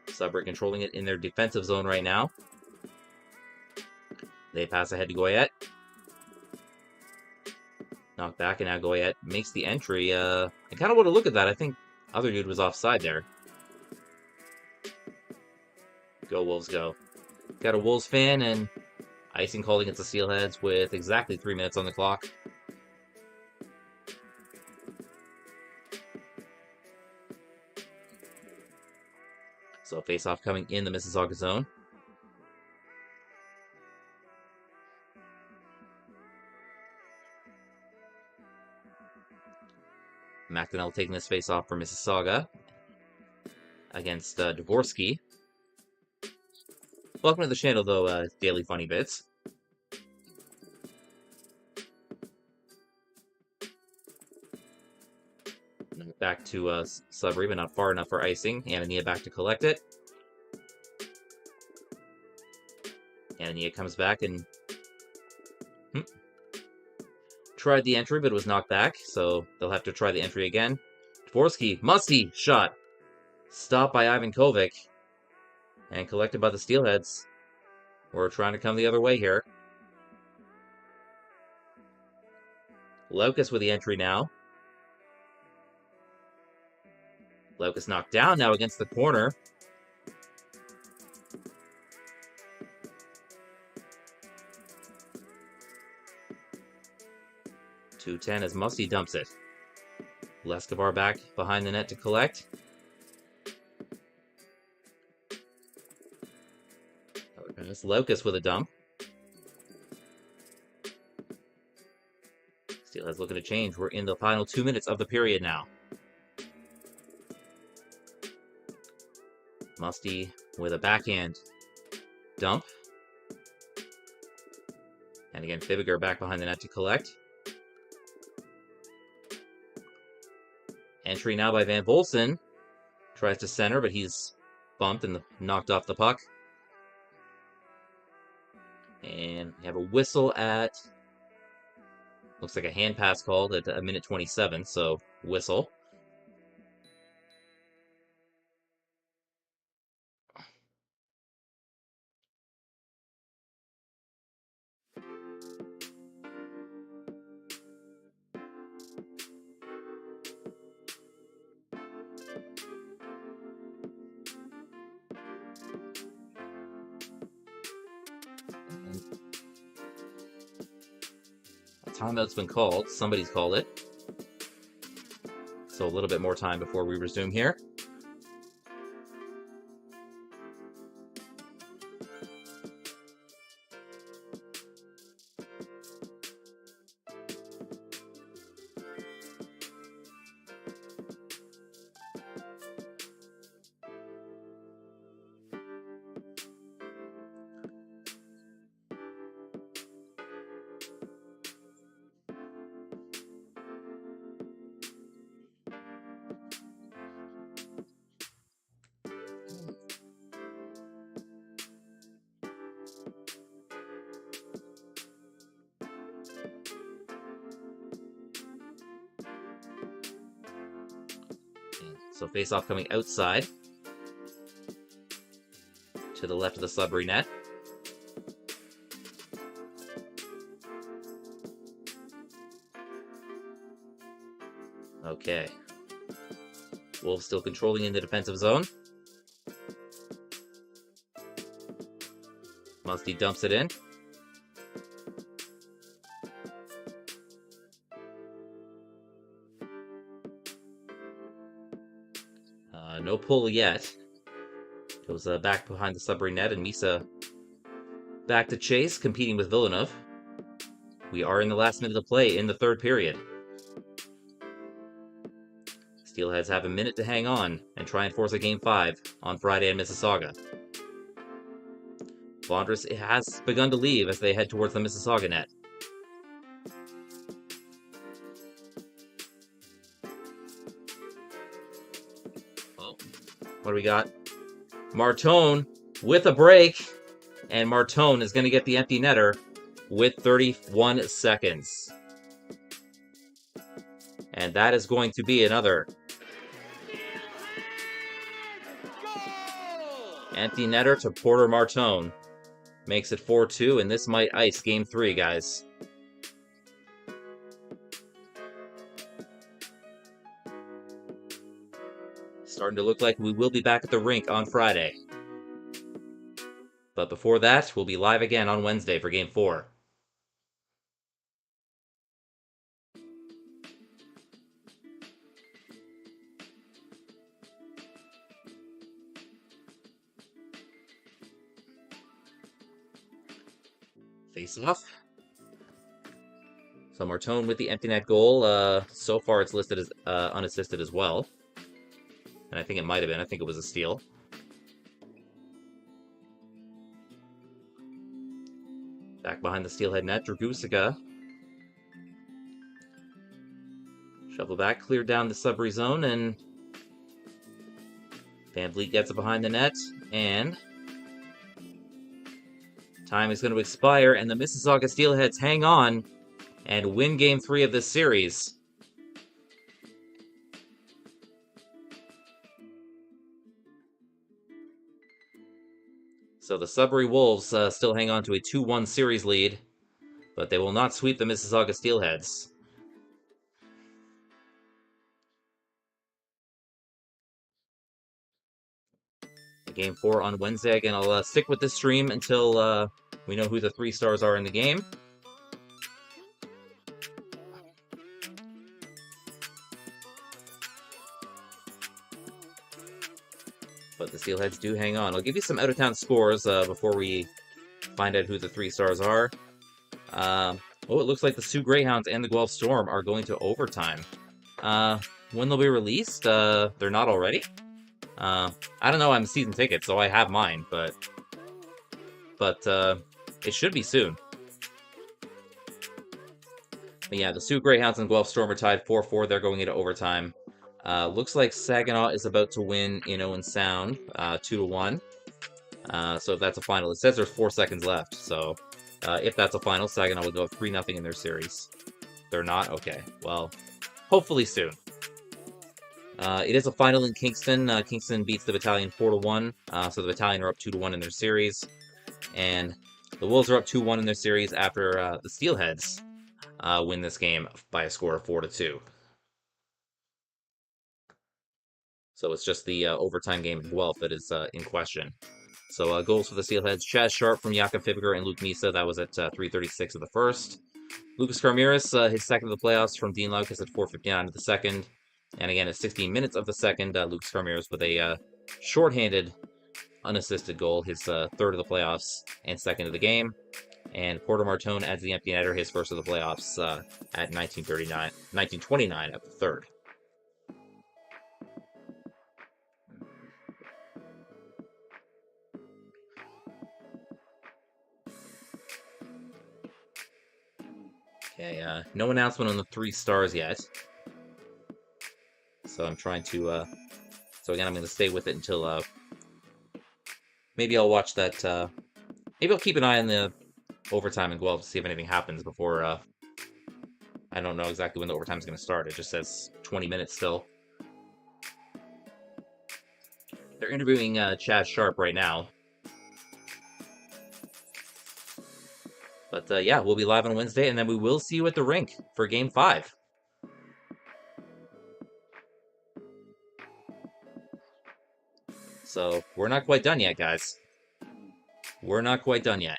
Sudbury controlling it in their defensive zone right now. They pass ahead to Goyette. Knocked back, and now Goyette makes the entry. I kind of want to look at that. I think other dude was offside there. Go Wolves, go. Got a Wolves fan, and icing called against the Steelheads with exactly 3 minutes on the clock. So face-off coming in the Mississauga zone. MacDonell taking this face-off for Mississauga against Dvorsky. Welcome to the channel, though, Daily Funny Bits. Back to Sudbury, but not far enough for icing. Anania back to collect it. Anania comes back and tried the entry, but it was knocked back, so they'll have to try the entry again. Dvorsky, musty shot. Stopped by Ivankovic and collected by the Steelheads. We're trying to come the other way here. Loukus with the entry now. Loukus knocked down now against the corner. .210 as Musty dumps it. Leskovar back behind the net to collect. It's Loukus with a dump. Steelheads looking to change. We're in the final 2 minutes of the period now. Musty with a backhand dump. And again, Fibigr back behind the net to collect. Entry now by Van-Volsen. Tries to center, but he's bumped and knocked off the puck. And we have a whistle at... Looks like a hand pass called at a minute 27, so whistle. timeout's been called. Somebody's called it. So a little bit more time before we resume here. So face-off coming outside to the left of the Sudbury net. Okay. Wolves still controlling in the defensive zone. Musty dumps it in. No pull yet. Goes back behind the Sudbury net, and Misa back to chase, competing with Villeneuve. We are in the last minute of play in the third period. Steelheads have a minute to hang on and try and force a Game 5 on Friday in Mississauga. Wanderers has begun to leave as they head towards the Mississauga net. What do we got? Martone with a break, and Martone is going to get the empty netter with 31 seconds. And that is going to be another empty netter to Porter Martone. Makes it 4-2, and this might ice Game 3, guys. Starting to look like we will be back at the rink on Friday. But before that, we'll be live again on Wednesday for Game 4. Face off. So Martone with the empty net goal. So far it's listed as unassisted as well. And I think it might have been. I think it was a steal. Back behind the Steelhead net, Dragusica. Shuffle back, cleared down the Sudbury zone, and Van Vliet gets it behind the net, and time is going to expire, and the Mississauga Steelheads hang on and win Game 3 of this series. So the Sudbury Wolves still hang on to a 2-1 series lead, but they will not sweep the Mississauga Steelheads. Game 4 on Wednesday. Again, I'll stick with this stream until we know who the 3 stars are in the game. But the Steelheads do hang on. I'll give you some out-of-town scores before we find out who the 3 stars are. Oh, it looks like the Sioux Greyhounds and the Guelph Storm are going to overtime. When they'll be released? They're not already? I don't know, I'm season ticket, so I have mine, but it should be soon. But yeah, the Sioux Greyhounds and Guelph Storm are tied 4-4. They're going into overtime. Looks like Saginaw is about to win in Owen Sound, 2-1. So if that's a final, it says there's 4 seconds left. So if that's a final, Saginaw will go up 3-0 in their series. They're not? Okay. Well, hopefully soon. It is a final in Kingston. Kingston beats the Battalion 4-1. So the Battalion are up 2-1 in their series. And the Wolves are up 2-1 in their series after the Steelheads win this game by a score of 4-2. So it's just the overtime game in Guelph that is in question. So goals for the Steelheads: Chaz Sharpe from Jakob Fibigr and Luke Misa. That was at 3:36 of the first. Loukus-Karmiris, his second of the playoffs from Dean Loukus at 4:59 of the second. And again, at 16 minutes of the second, Loukus-Karmiris with a shorthanded, unassisted goal, his third of the playoffs and second of the game. And Porter-Martone adds the empty netter, his first of the playoffs at 1929 of the third. Okay, no announcement on the 3 stars yet. So I'm trying to, so again, I'm going to stay with it until, maybe I'll watch that, maybe I'll keep an eye on the overtime in Guelph to see if anything happens before, I don't know exactly when the overtime is going to start. It just says 20 minutes still. They're interviewing Chaz Sharpe right now. But yeah, we'll be live on Wednesday, and then we will see you at the rink for Game 5. So, we're not quite done yet, guys. We're not quite done yet.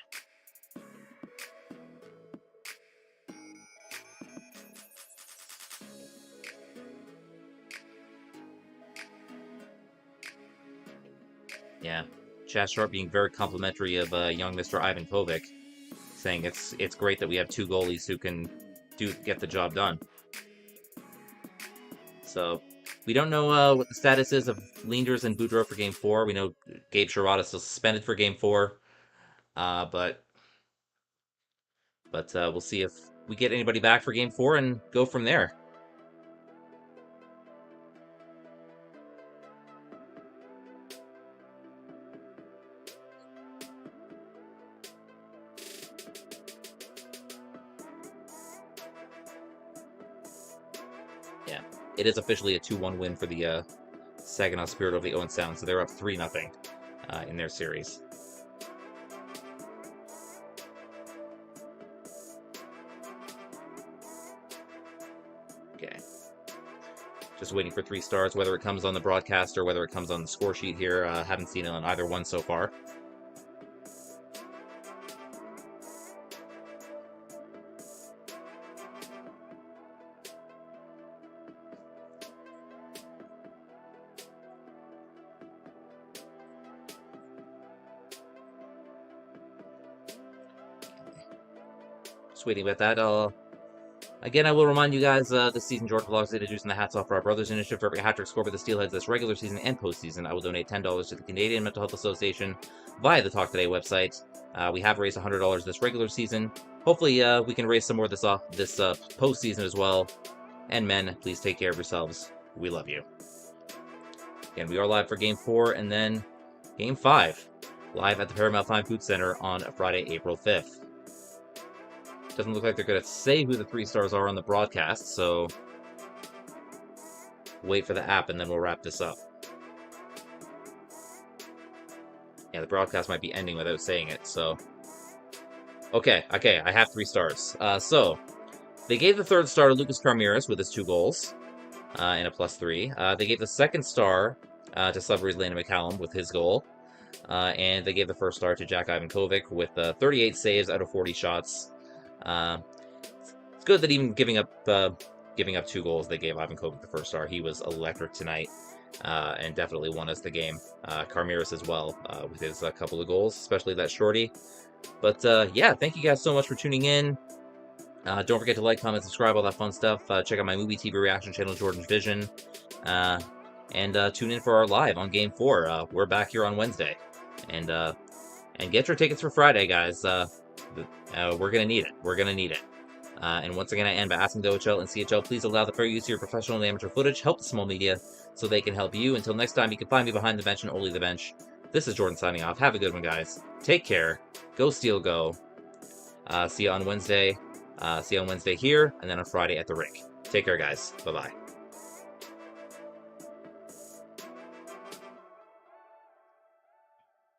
Yeah, Chaz Sharpe being very complimentary of young Mr. Ivankovic, saying it's great that we have 2 goalies who can get the job done. So, we don't know what the status is of Leenders and Boudreaux for Game 4. We know Gabe Sherrod is still suspended for Game 4. But we'll see if we get anybody back for Game 4 and go from there. Yeah, it is officially a 2-1 win for the Saginaw Spirit over the Owen Sound, so they're up 3-0 in their series. Okay. Just waiting for 3 stars, whether it comes on the broadcast or whether it comes on the score sheet here. Haven't seen it on either one so far. Just waiting about that. Again, I will remind you guys, this season, Jordan Vlogs is introducing the Hats Off for Our Brothers initiative. For every hat-trick scored by the Steelheads this regular season and postseason, I will donate $10 to the Canadian Mental Health Association via the Talk Today website. We have raised $100 this regular season. Hopefully, we can raise some more this postseason as well. And men, please take care of yourselves. We love you. Again, we are live for Game 4 and then Game 5, live at the Paramount Fine Food Center on Friday, April 5th. Doesn't look like they're going to say who the 3 stars are on the broadcast, so wait for the app and then we'll wrap this up. Yeah, the broadcast might be ending without saying it, so... Okay, I have 3 stars. So, they gave the 3rd star to Loukus-Karmiris with his 2 goals, and a +3. They gave the 2nd star to Sudbury's Landon McCallum with his goal, and they gave the 1st star to Jack Ivankovic with 38 saves out of 40 shots. It's good that even giving up 2 goals, they gave Ivankovic the 1st star. He was electric tonight, and definitely won us the game. Karmiris as well, with his couple of goals, especially that shorty. But yeah, thank you guys so much for tuning in. Don't forget to like, comment, subscribe, all that fun stuff. Check out my movie TV reaction channel, Jordan's Vision, and tune in for our live on Game 4. We're back here on Wednesday, and get your tickets for Friday, guys. We're going to need it. We're going to need it. And once again, I end by asking the OHL and CHL, please allow the fair use of your professional and amateur footage. Help the small media so they can help you. Until next time, you can find me behind the bench and only the bench. This is Jordan signing off. Have a good one, guys. Take care. Go Steel, go. See you on Wednesday. See you on Wednesday here, and then on Friday at the rink. Take care, guys. Bye-bye.